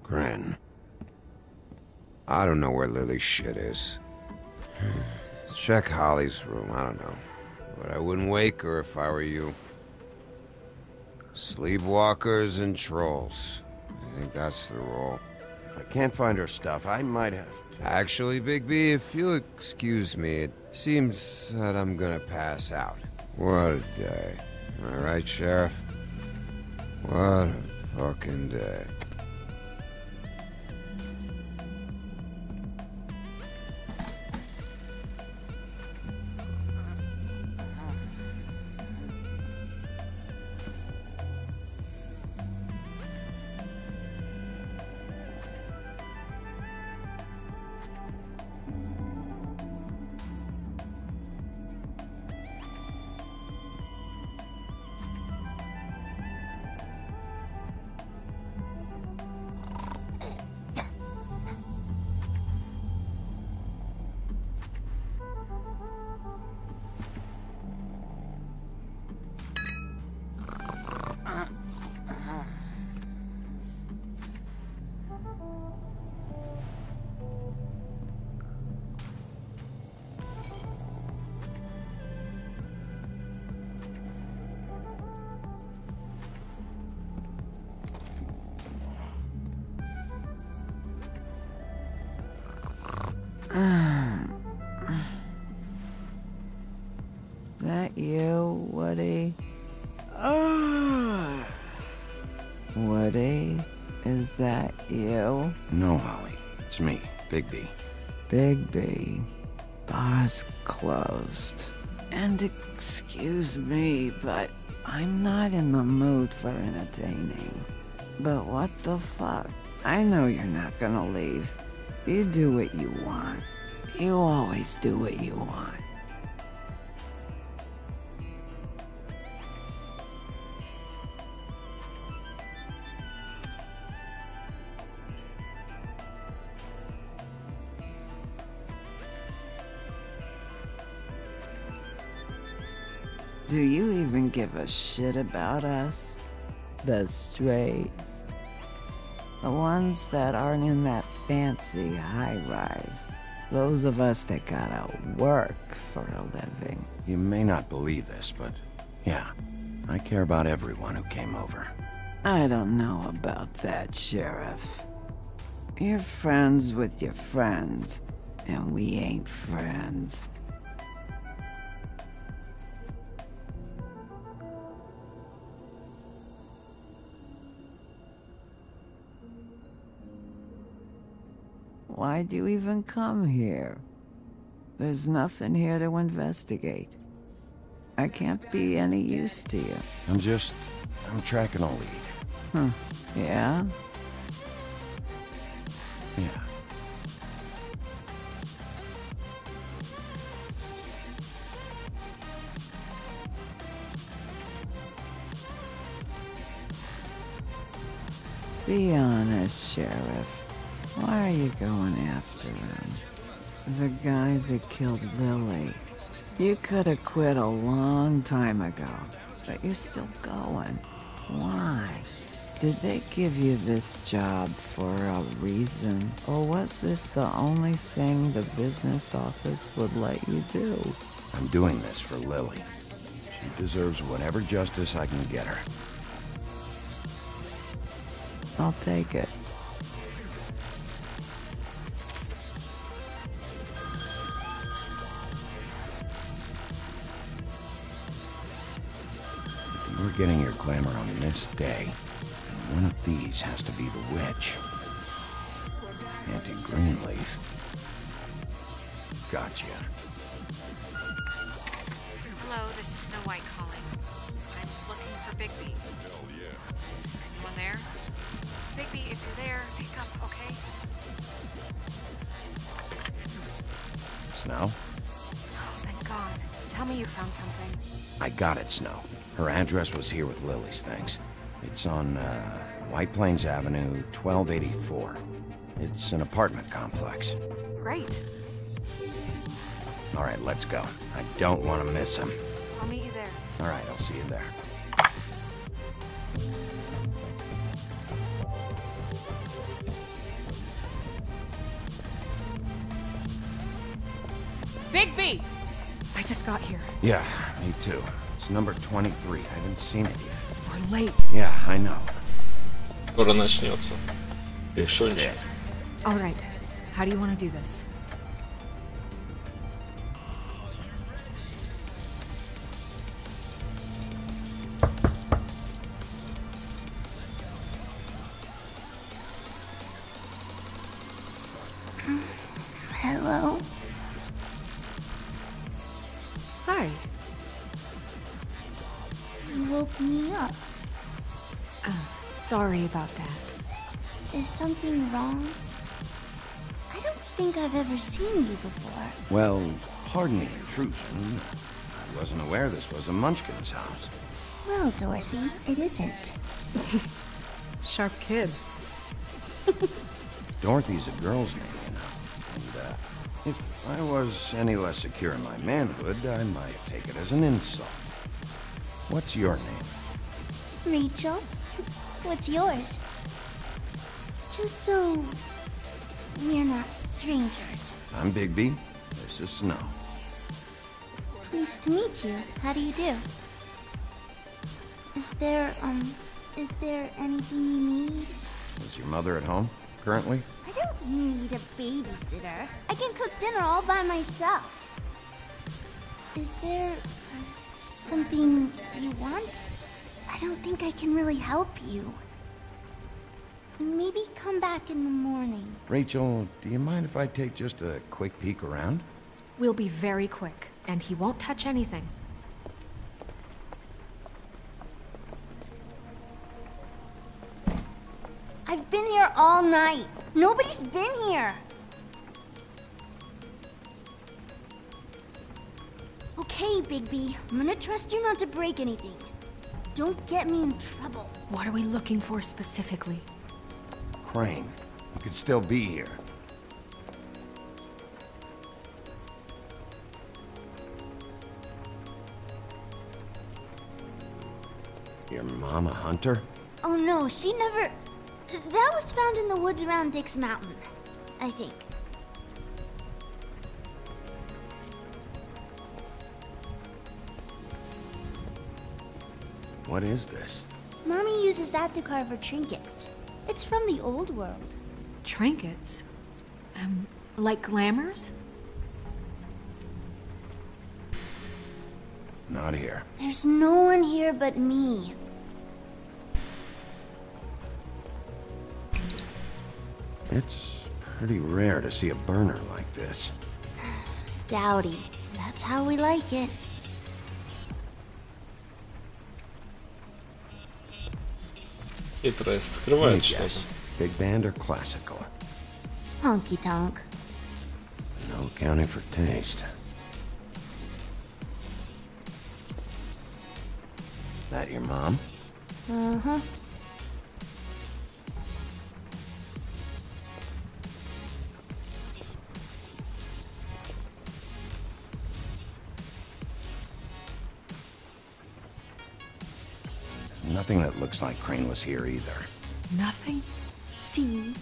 Grin. I don't know where Lily's shit is. Check Holly's room, I don't know. But I wouldn't wake her if I were you. Sleepwalkers and trolls. I think that's the rule. If I can't find her stuff, I might have to... Actually, Bigby, if you'll excuse me, it seems that I'm gonna pass out. What a day. Am I right, Sheriff? What a fucking day. That you, Woody? Woody? Is that you? No, Holly. It's me, Bigby. Bigby. Bar's closed. And excuse me, but I'm not in the mood for entertaining. But what the fuck? I know you're not gonna leave. You do what you want. You always do what you want. Do you even give a shit about us? The strays? The ones that aren't in that fancy high-rise. Those of us that gotta work for a living. You may not believe this, but yeah, I care about everyone who came over. I don't know about that, Sheriff. You're friends with your friends, and we ain't friends. Why'd you even come here? There's nothing here to investigate. I can't be any use to you. I'm tracking a lead. Yeah? Yeah. Be honest, Sheriff. Why are you going after him? The guy that killed Lily. You could have quit a long time ago, but you're still going. Why? Did they give you this job for a reason? Or was this the only thing the business office would let you do? I'm doing this for Lily. She deserves whatever justice I can get her. I'll take it. If you're getting your glamour on this day, then one of these has to be the witch. Auntie Greenleaf. Gotcha. Hello, this is Snow White calling. I'm looking for Bigby. Hell yeah. Is anyone there? Bigby, if you're there, pick up, okay? Snow? Oh, thank God. Tell me you found something. I got it, Snow. Her address was here with Lily's things. It's on, White Plains Avenue, 1284. It's an apartment complex. Great. All right, let's go. I don't want to miss him. I'll meet you there. All right, I'll see you there. Bigby! I just got here. Yeah, me too. It's number 23. I haven't seen it yet. We're late. Yeah, I know. Скоро начнется. Решончик. All right. How do you want to do this? Hello? Hi. You woke me up. Sorry about that. Is something wrong? I don't think I've ever seen you before. Well, pardon the intrusion. I wasn't aware this was a Munchkin's house. Well, Dorothy, it isn't. Sharp kid. Dorothy's a girl's name, you know. And, if I was any less secure in my manhood, I might take it as an insult. What's your name? Rachel? What's yours? Just so we're not strangers. I'm Bigby. This is Snow. Pleased to meet you. How do you do? Is there anything you need? Is your mother at home, currently? I don't need a babysitter. I can cook dinner all by myself. Is there Something you want? I don't think I can really help you. Maybe come back in the morning. Rachel, do you mind if I take just a quick peek around? We'll be very quick, and he won't touch anything. I've been here all night. Nobody's been here. Okay, Bigby. I'm gonna trust you not to break anything. Don't get me in trouble. What are we looking for specifically? Crane, you could still be here. Your mom a hunter? Oh no, she never... That was found in the woods around Dick's Mountain, I think. What is this? Mommy uses that to carve her trinkets. It's from the old world. Trinkets? Like glamours? Not here. There's no one here but me. It's pretty rare to see a burner like this. Dowdy. That's how we like it. Хитрая скрывает что-то. Big band or classical? Honky tonk. No accounting for taste. That your mom? Uh-huh. Nothing that looks like Crane was here either. Nothing? See?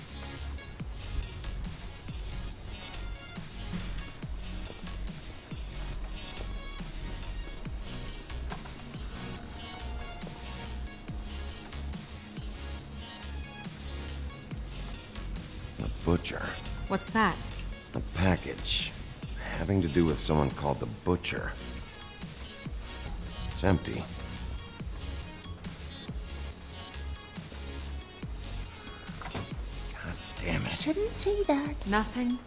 The butcher. What's that? A package. Having to do with someone called the Butcher. It's empty. Damn it. Shouldn't say that. Nothing?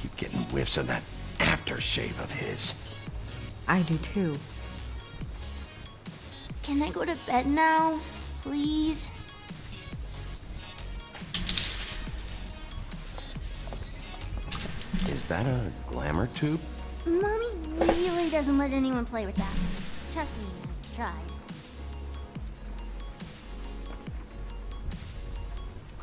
Keep getting whiffs of that aftershave of his. I do too. Can I go to bed now? Please? Is that a glamour tube? Mommy really doesn't let anyone play with that. Trust me, I've tried.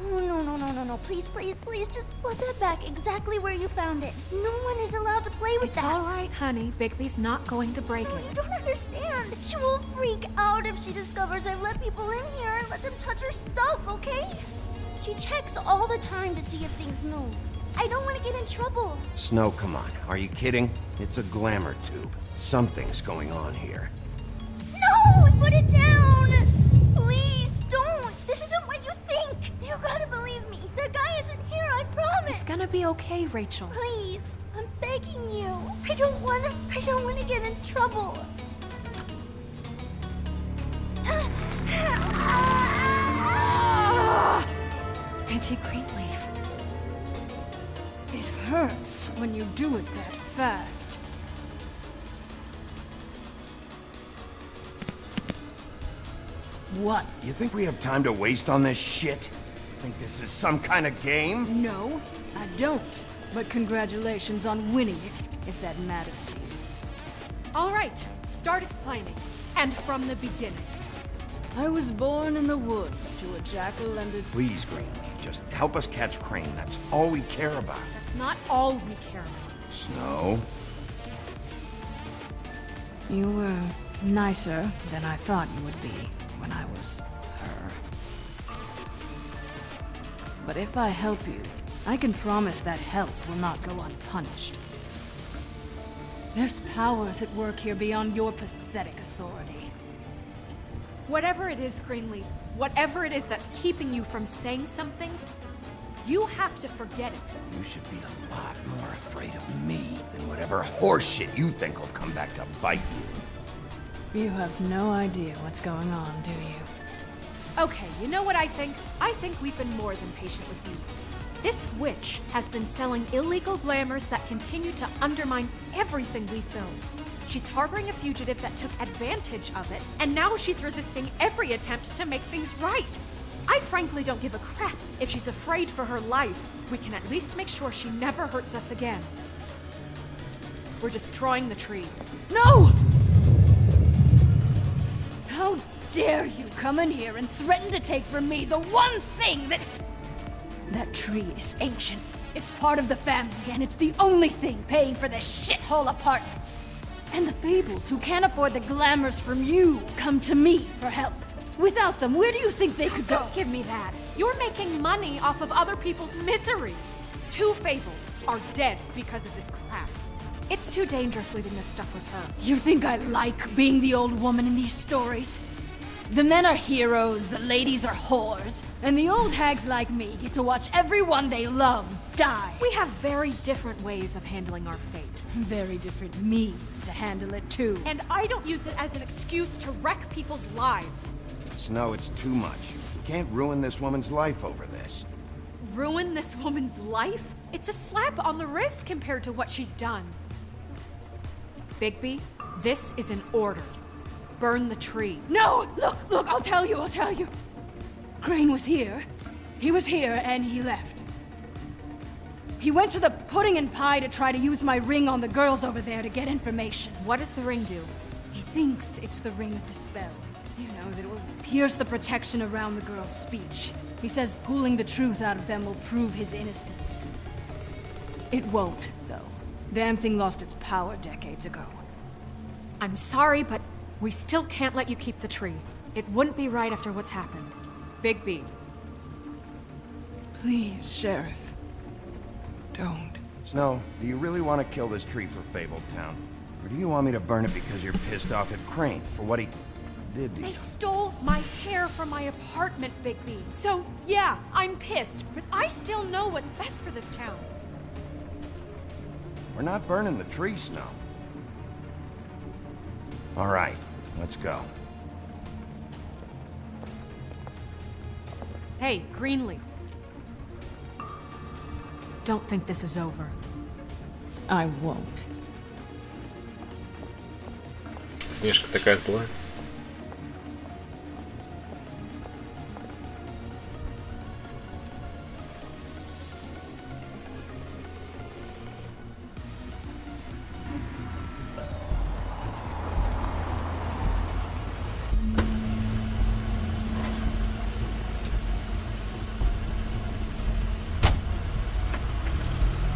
Oh, no. Please, just put that back exactly where you found it. No one is allowed to play with that. It's all right, honey. Bigby's not going to break it. You don't understand. She will freak out if she discovers I've let people in here and let them touch her stuff, okay? She checks all the time to see if things move. I don't want to get in trouble. Snow, come on. Are you kidding? It's a glamour tube. Something's going on here. No! Put it down! Please, don't! This isn't what you think! You gotta believe me. The guy isn't here, I promise! It's gonna be okay, Rachel. Please, I'm begging you. I don't wanna get in trouble. Auntie Greenleaf. It hurts when you do it that fast. What? You think we have time to waste on this shit? Think this is some kind of game? No, I don't. But congratulations on winning it, if that matters to you. All right, start explaining. And from the beginning. I was born in the woods to a jackal and a... Please, Greenleaf, just help us catch Crane. That's all we care about. That's not all we care about. Snow? You were nicer than I thought you would be when I was her. But if I help you, I can promise that help will not go unpunished. There's powers at work here beyond your pathetic authority. Whatever it is, Greenleaf, whatever it is that's keeping you from saying something, you have to forget it. You should be a lot more afraid of me than whatever horseshit you think will come back to bite you. You have no idea what's going on, do you? Okay, you know what I think? I think we've been more than patient with you. This witch has been selling illegal glamours that continue to undermine everything we've built. She's harboring a fugitive that took advantage of it, and now she's resisting every attempt to make things right. I frankly don't give a crap. If she's afraid for her life, we can at least make sure she never hurts us again. We're destroying the tree. No! How dare you come in here and threaten to take from me the one thing that... That tree is ancient. It's part of the family, and it's the only thing paying for this shithole apartment. And the Fables who can't afford the glamours from you come to me for help. Without them, where do you think they could go? Don't give me that. You're making money off of other people's misery. 2 Fables are dead because of this crap. It's too dangerous leaving this stuff with her. You think I like being the old woman in these stories? The men are heroes, the ladies are whores, and the old hags like me get to watch everyone they love die. We have very different ways of handling our fate. Very different means to handle it too. And I don't use it as an excuse to wreck people's lives. Snow, it's too much. You can't ruin this woman's life over this. Ruin this woman's life? It's a slap on the wrist compared to what she's done. Bigby, this is an order. Burn the tree. No! Look, I'll tell you. Crane was here. He was here, and he left. He went to the pudding and pie to try to use my ring on the girls over there to get information. What does the ring do? He thinks it's the ring of dispel. You know, that it will pierce the protection around the girls' speech. He says pulling the truth out of them will prove his innocence. It won't, though. Damn thing lost its power decades ago. I'm sorry, but we still can't let you keep the tree. It wouldn't be right after what's happened. Bigby. Please, Sheriff. Don't. Snow, do you really want to kill this tree for Fabled Town? Or do you want me to burn it because you're pissed off at Crane for what he did to you? They stole my hair from my apartment, Bigby. So, yeah, I'm pissed, but I still know what's best for this town. We're not burning the tree, Snow. All right, let's go. Hey, Greenleaf. Don't think this is over. I won't. Снежка такая злая.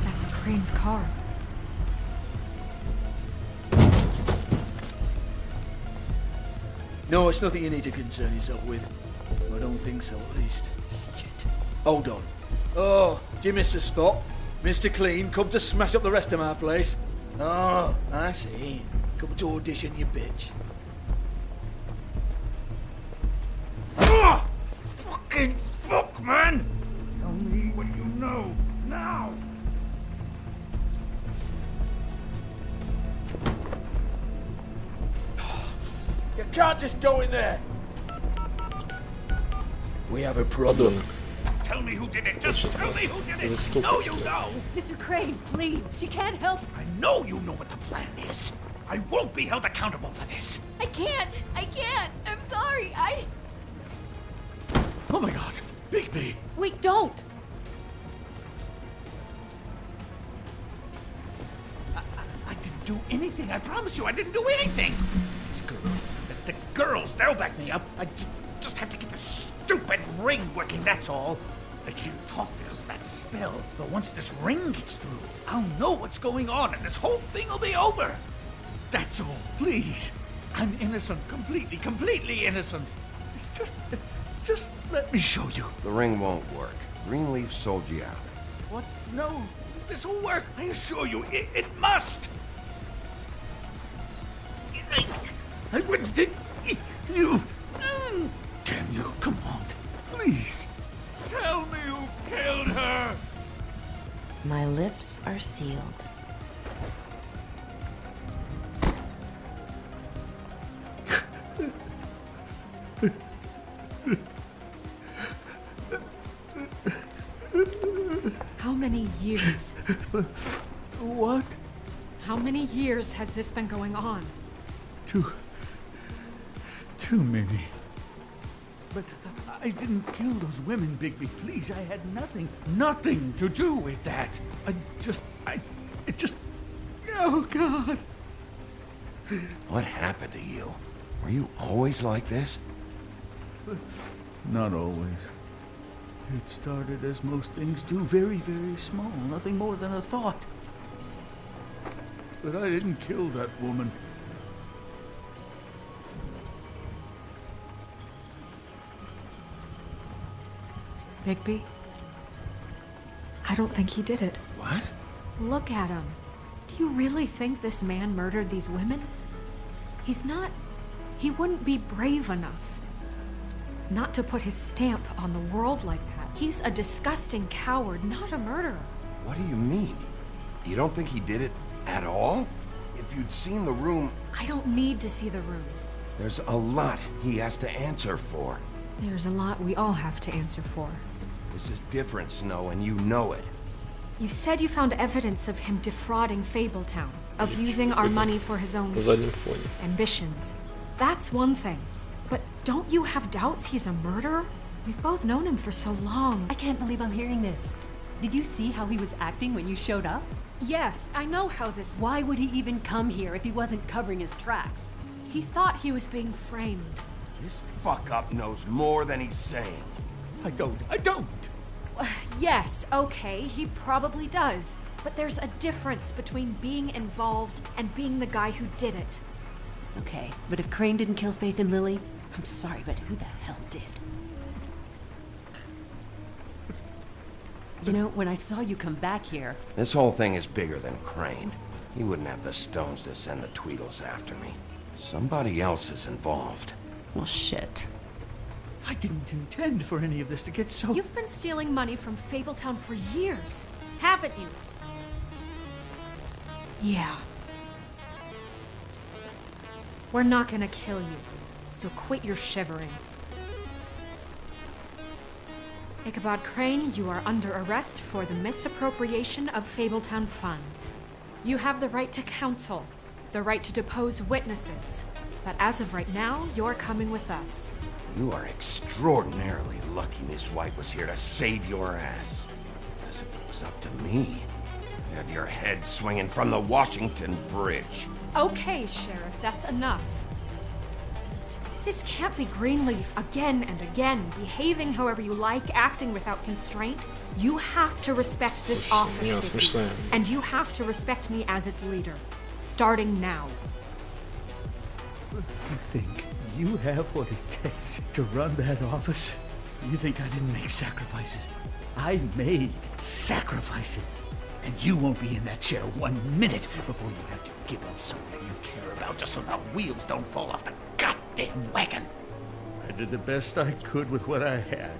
That's Crane's car. No, it's nothing you need to concern yourself with. I don't think so, at least. Shit. Hold on. Oh, do you miss the spot? Mr. Clean, come to smash up the rest of my place. Oh, I see. Come to audition, you bitch. Fucking fuck, man! Tell me what you know, now! You can't just go in there! We have a problem. Tell me who did it! Just tell me who did it! No, you know! Mr. Crane, please, she can't help. I know you know what the plan is! I won't be held accountable for this! I can't! I'm sorry, Oh my god! Bigby! Wait, don't! I didn't do anything, I promise you, I didn't do anything! These girls, the girls, they'll back me up. I just have to get this stupid ring working, that's all. I can't talk because of that spell, but once this ring gets through, I'll know what's going on and this whole thing will be over. That's all, please. I'm innocent, completely innocent. It's just let me show you. The ring won't work. Greenleaf sold you out. What? No, this will work. I assure you, it must. I wouldn't you. Damn you! Come on, please. Tell me who killed her. My lips are sealed. How many years? What? How many years has this been going on? Too many. But I didn't kill those women, Bigby. Please, I had nothing to do with that. I just... Oh, God. What happened to you? Were you always like this? Not always. It started as most things do, very, very small, nothing more than a thought. But I didn't kill that woman. Bigby? I don't think he did it. What? Look at him. Do you really think this man murdered these women? He's not... He wouldn't be brave enough. Not to put his stamp on the world like that. He's a disgusting coward, not a murderer. What do you mean? You don't think he did it at all? If you'd seen the room... I don't need to see the room. There's a lot he has to answer for. There's a lot we all have to answer for. This is different, Snow, and you know it. You said you found evidence of him defrauding Fabletown, of using our money for his own ambitions. That's one thing. But don't you have doubts he's a murderer? We've both known him for so long. I can't believe I'm hearing this. Did you see how he was acting when you showed up? Yes, I know how this... Why would he even come here if he wasn't covering his tracks? He thought he was being framed. This fuck-up knows more than he's saying. I don't. Yes, okay, he probably does. But there's a difference between being involved and being the guy who did it. Okay, but if Crane didn't kill Faith and Lily, I'm sorry, but who the hell did? You know, when I saw you come back here... This whole thing is bigger than Crane. He wouldn't have the stones to send the Tweedles after me. Somebody else is involved. Well, shit. I didn't intend for any of this to get so... You've been stealing money from Fabletown for years, haven't you? Yeah. We're not gonna kill you, so quit your shivering. Ichabod Crane, you are under arrest for the misappropriation of Fabletown funds. You have the right to counsel, the right to depose witnesses, but as of right now, you're coming with us. You are extraordinarily lucky Miss White was here to save your ass. As if it was up to me. You'd have your head swinging from the Washington Bridge. Okay, Sheriff, that's enough. This can't be Greenleaf again and again, behaving however you like, acting without constraint. You have to respect this office, Vicky, and you have to respect me as its leader, starting now. You think you have what it takes to run that office? You think I didn't make sacrifices? I made sacrifices. And you won't be in that chair 1 minute before you have to give up something you care about just so the wheels don't fall off the goddamn wagon. I did the best I could with what I had,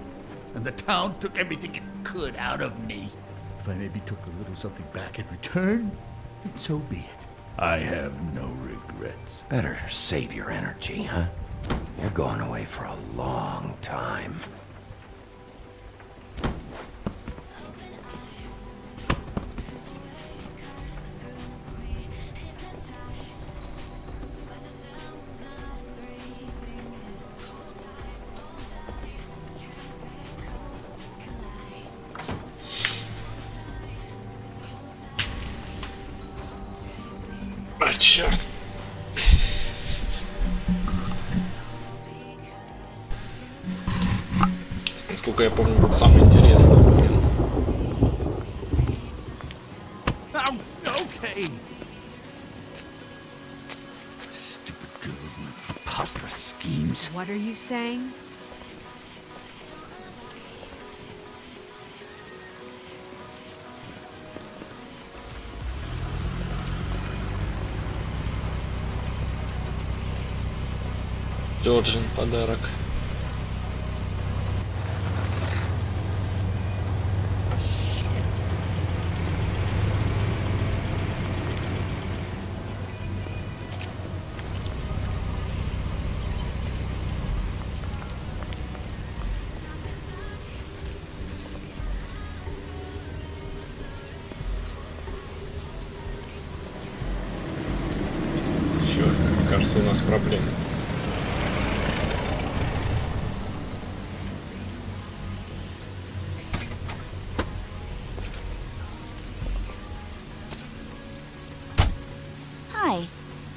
and the town took everything it could out of me. If I maybe took a little something back in return, then so be it. I have no regrets. Better save your energy, huh? You're going away for a long time. Черт. Насколько я помню, был самый интересный момент. Okay. Stupid girls and preposterous schemes. What are you saying? Джорджин подарок. у нас проблемы. Hi.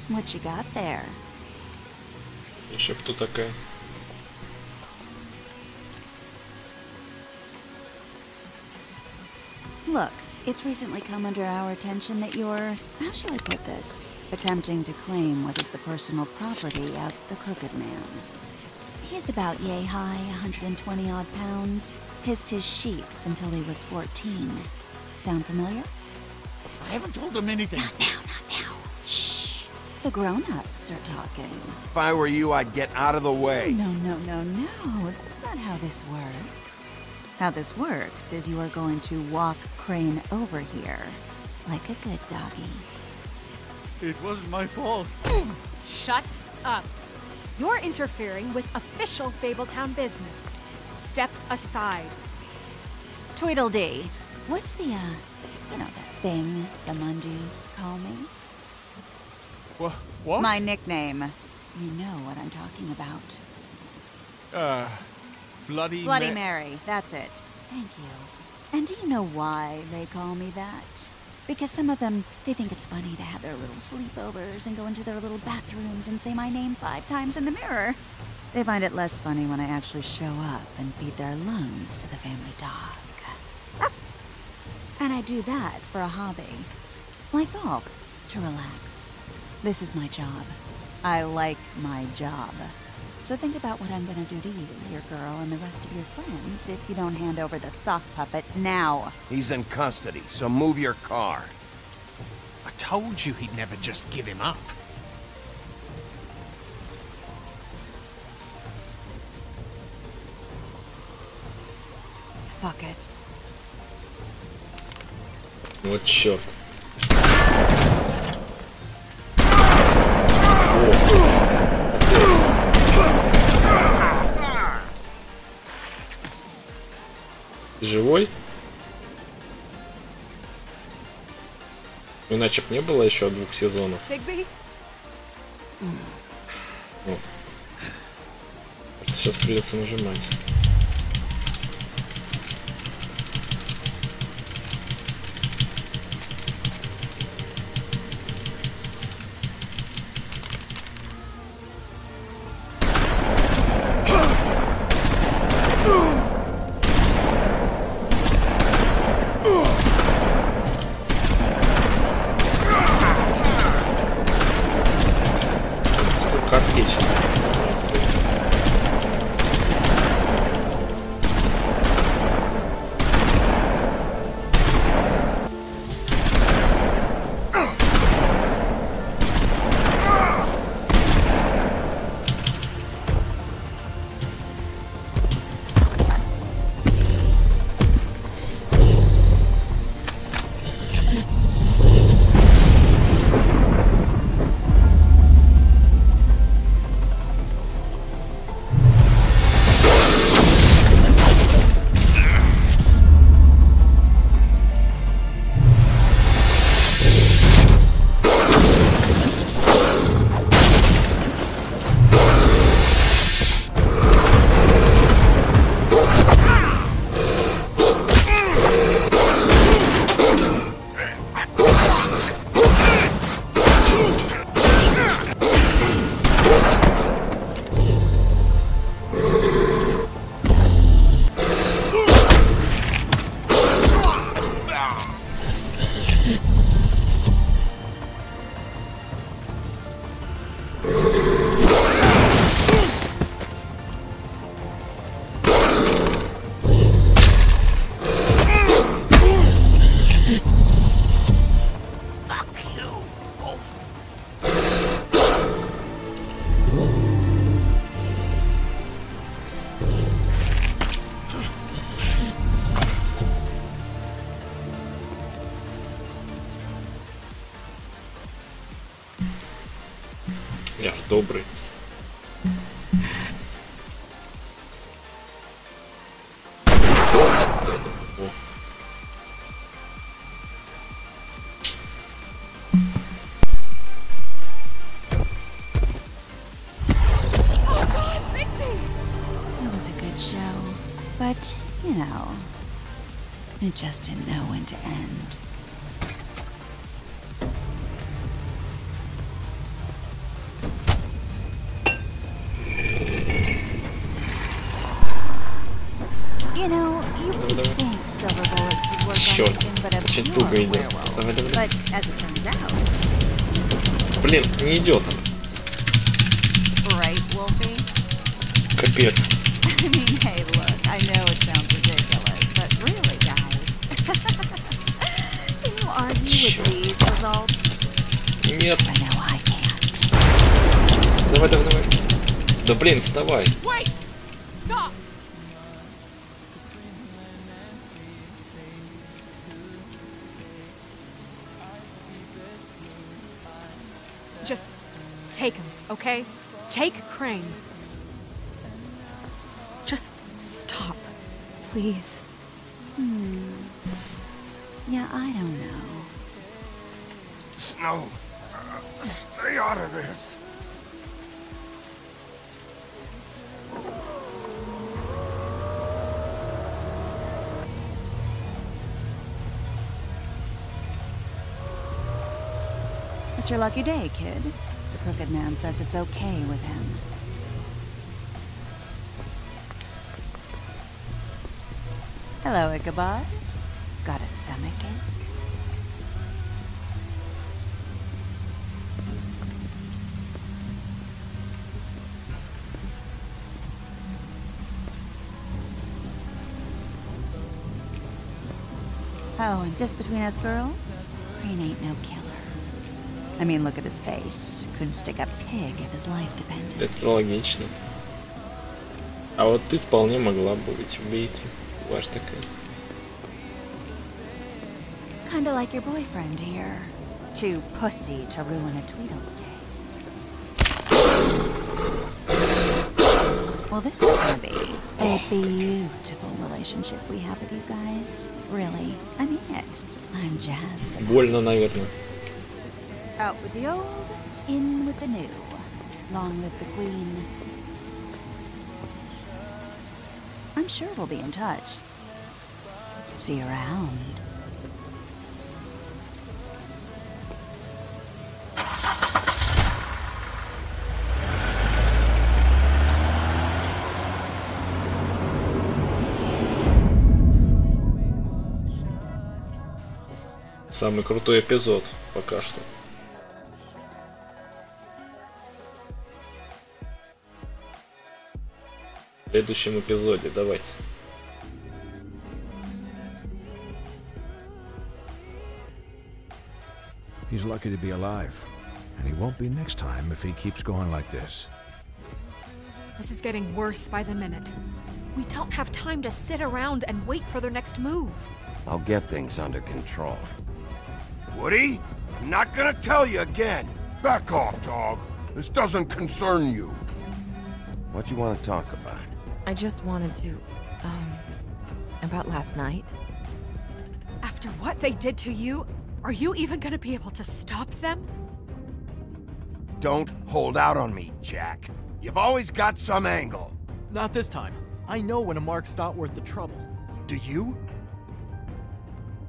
What you got there? Еще кто такая? Look, it's recently come under our attention that you're, how shall I put this, attempting to claim what is the personal property of the Crooked Man. He's about yay high, 120 odd pounds, pissed his sheets until he was 14. Sound familiar? I haven't told him anything. Not now, not now. Shh. The grown-ups are talking. If I were you, I'd get out of the way. No, no, no, no. That's not how this works. How this works is you are going to walk Crane over here, like a good doggy. It wasn't my fault. Shut up. You're interfering with official Fabletown business. Step aside. Tweedledee. What's the, you know, that thing the Mundies call me? What? My nickname. You know what I'm talking about. Bloody Mary, that's it. Thank you. And do you know why they call me that? Because some of them, they think it's funny to have their little sleepovers and go into their little bathrooms and say my name 5 times in the mirror. They find it less funny when I actually show up and feed their lungs to the family dog. And I do that for a hobby. Like golf, to relax. This is my job. I like my job. So think about what I'm gonna do to you, your girl, and the rest of your friends if you don't hand over the sock puppet now. He's in custody, so move your car. I told you he'd never just give him up. Fuck it. Вот черт. Живой? Иначе б не было еще 2 сезонов. О. Сейчас придется нажимать. Я ж добрый. show, but, you know, it just didn't know when to end. You know, you would think silver bullets would work on anything but a pure werewolf. But as it turns out, it's just... Блин, не идет. Right, Wolfie? Капец. I mean, hey, look, I know it sounds ridiculous, but really, guys, can you argue with these results? Нет. I know I can't. Давай, давай, давай. Да блин, вставай. Wait! Stop! Just take him, okay? Take Crane. Just stop, please. Yeah, I don't know. Snow, stay out of this. It's your lucky day, kid. The Crooked Man says it's okay with him. Hello, Ichabod. Got a stomachache? Oh, and just between us girls, Crane ain't no killer. I mean, look at his face. Couldn't stick a pig if his life depended. Это логично. А вот ты вполне могла бы быть убийцей. Тварь такая. Kinda like your boyfriend here. Too pussy to ruin a Tweedle's day. Well, this is gonna be a beautiful relationship we have with you guys. Really, I mean it. I'm jazzed about Больно, наверное. Out with the old, in with the new. Long live the Queen. I'm sure we'll be in touch. See you around. Самый крутой эпизод пока что. В следующем эпизоде давайте. He's lucky to be alive, and he won't be next time if he keeps going like this. This is getting worse by the minute. We don't have time to sit around and wait for their next move. I'll get things under control. Woody, I'm not gonna tell you again. Back off, dog. This doesn't concern you. What do you want to talk about? I just wanted to, about last night. After what they did to you, are you even gonna be able to stop them? Don't hold out on me, Jack. You've always got some angle. Not this time. I know when a mark's not worth the trouble. Do you?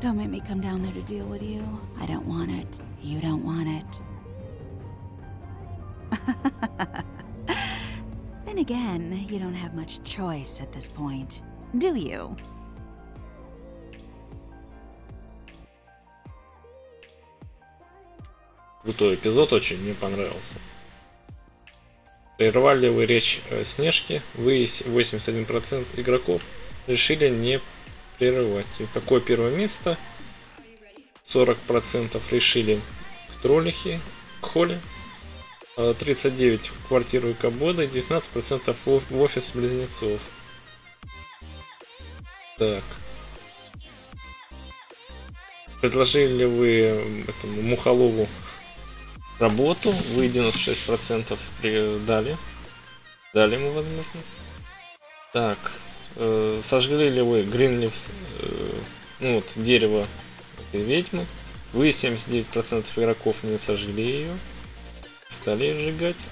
Don't make me come down there to deal with you. I don't want it. You don't want it. Then again, you don't have much choice at this point, do you? Крутой эпизод, очень мне понравился. Прервали вы речь Снежки, вы 81% игроков решили не прерывать. И какое первое место? 40% решили в Троллихе, Холле, 39% в квартиру Икабода и 19% в офис Близнецов. Так. Предложили вы этому Мухолову работу, вы 96% дали ему возможность. Так, сожгли ли вы Гринливс, ну вот, дерево этой ведьмы, вы 79% игроков не сожгли ее, стали ее сжигать.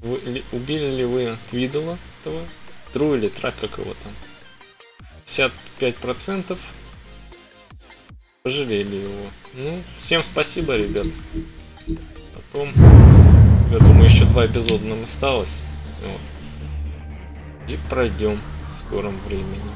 Убили ли вы Твидла этого Тру или трак, как его там. 55%. Пожалели его. Ну, всем спасибо, ребят. Потом, я думаю, еще 2 эпизода нам осталось. Вот. И пройдем в скором времени.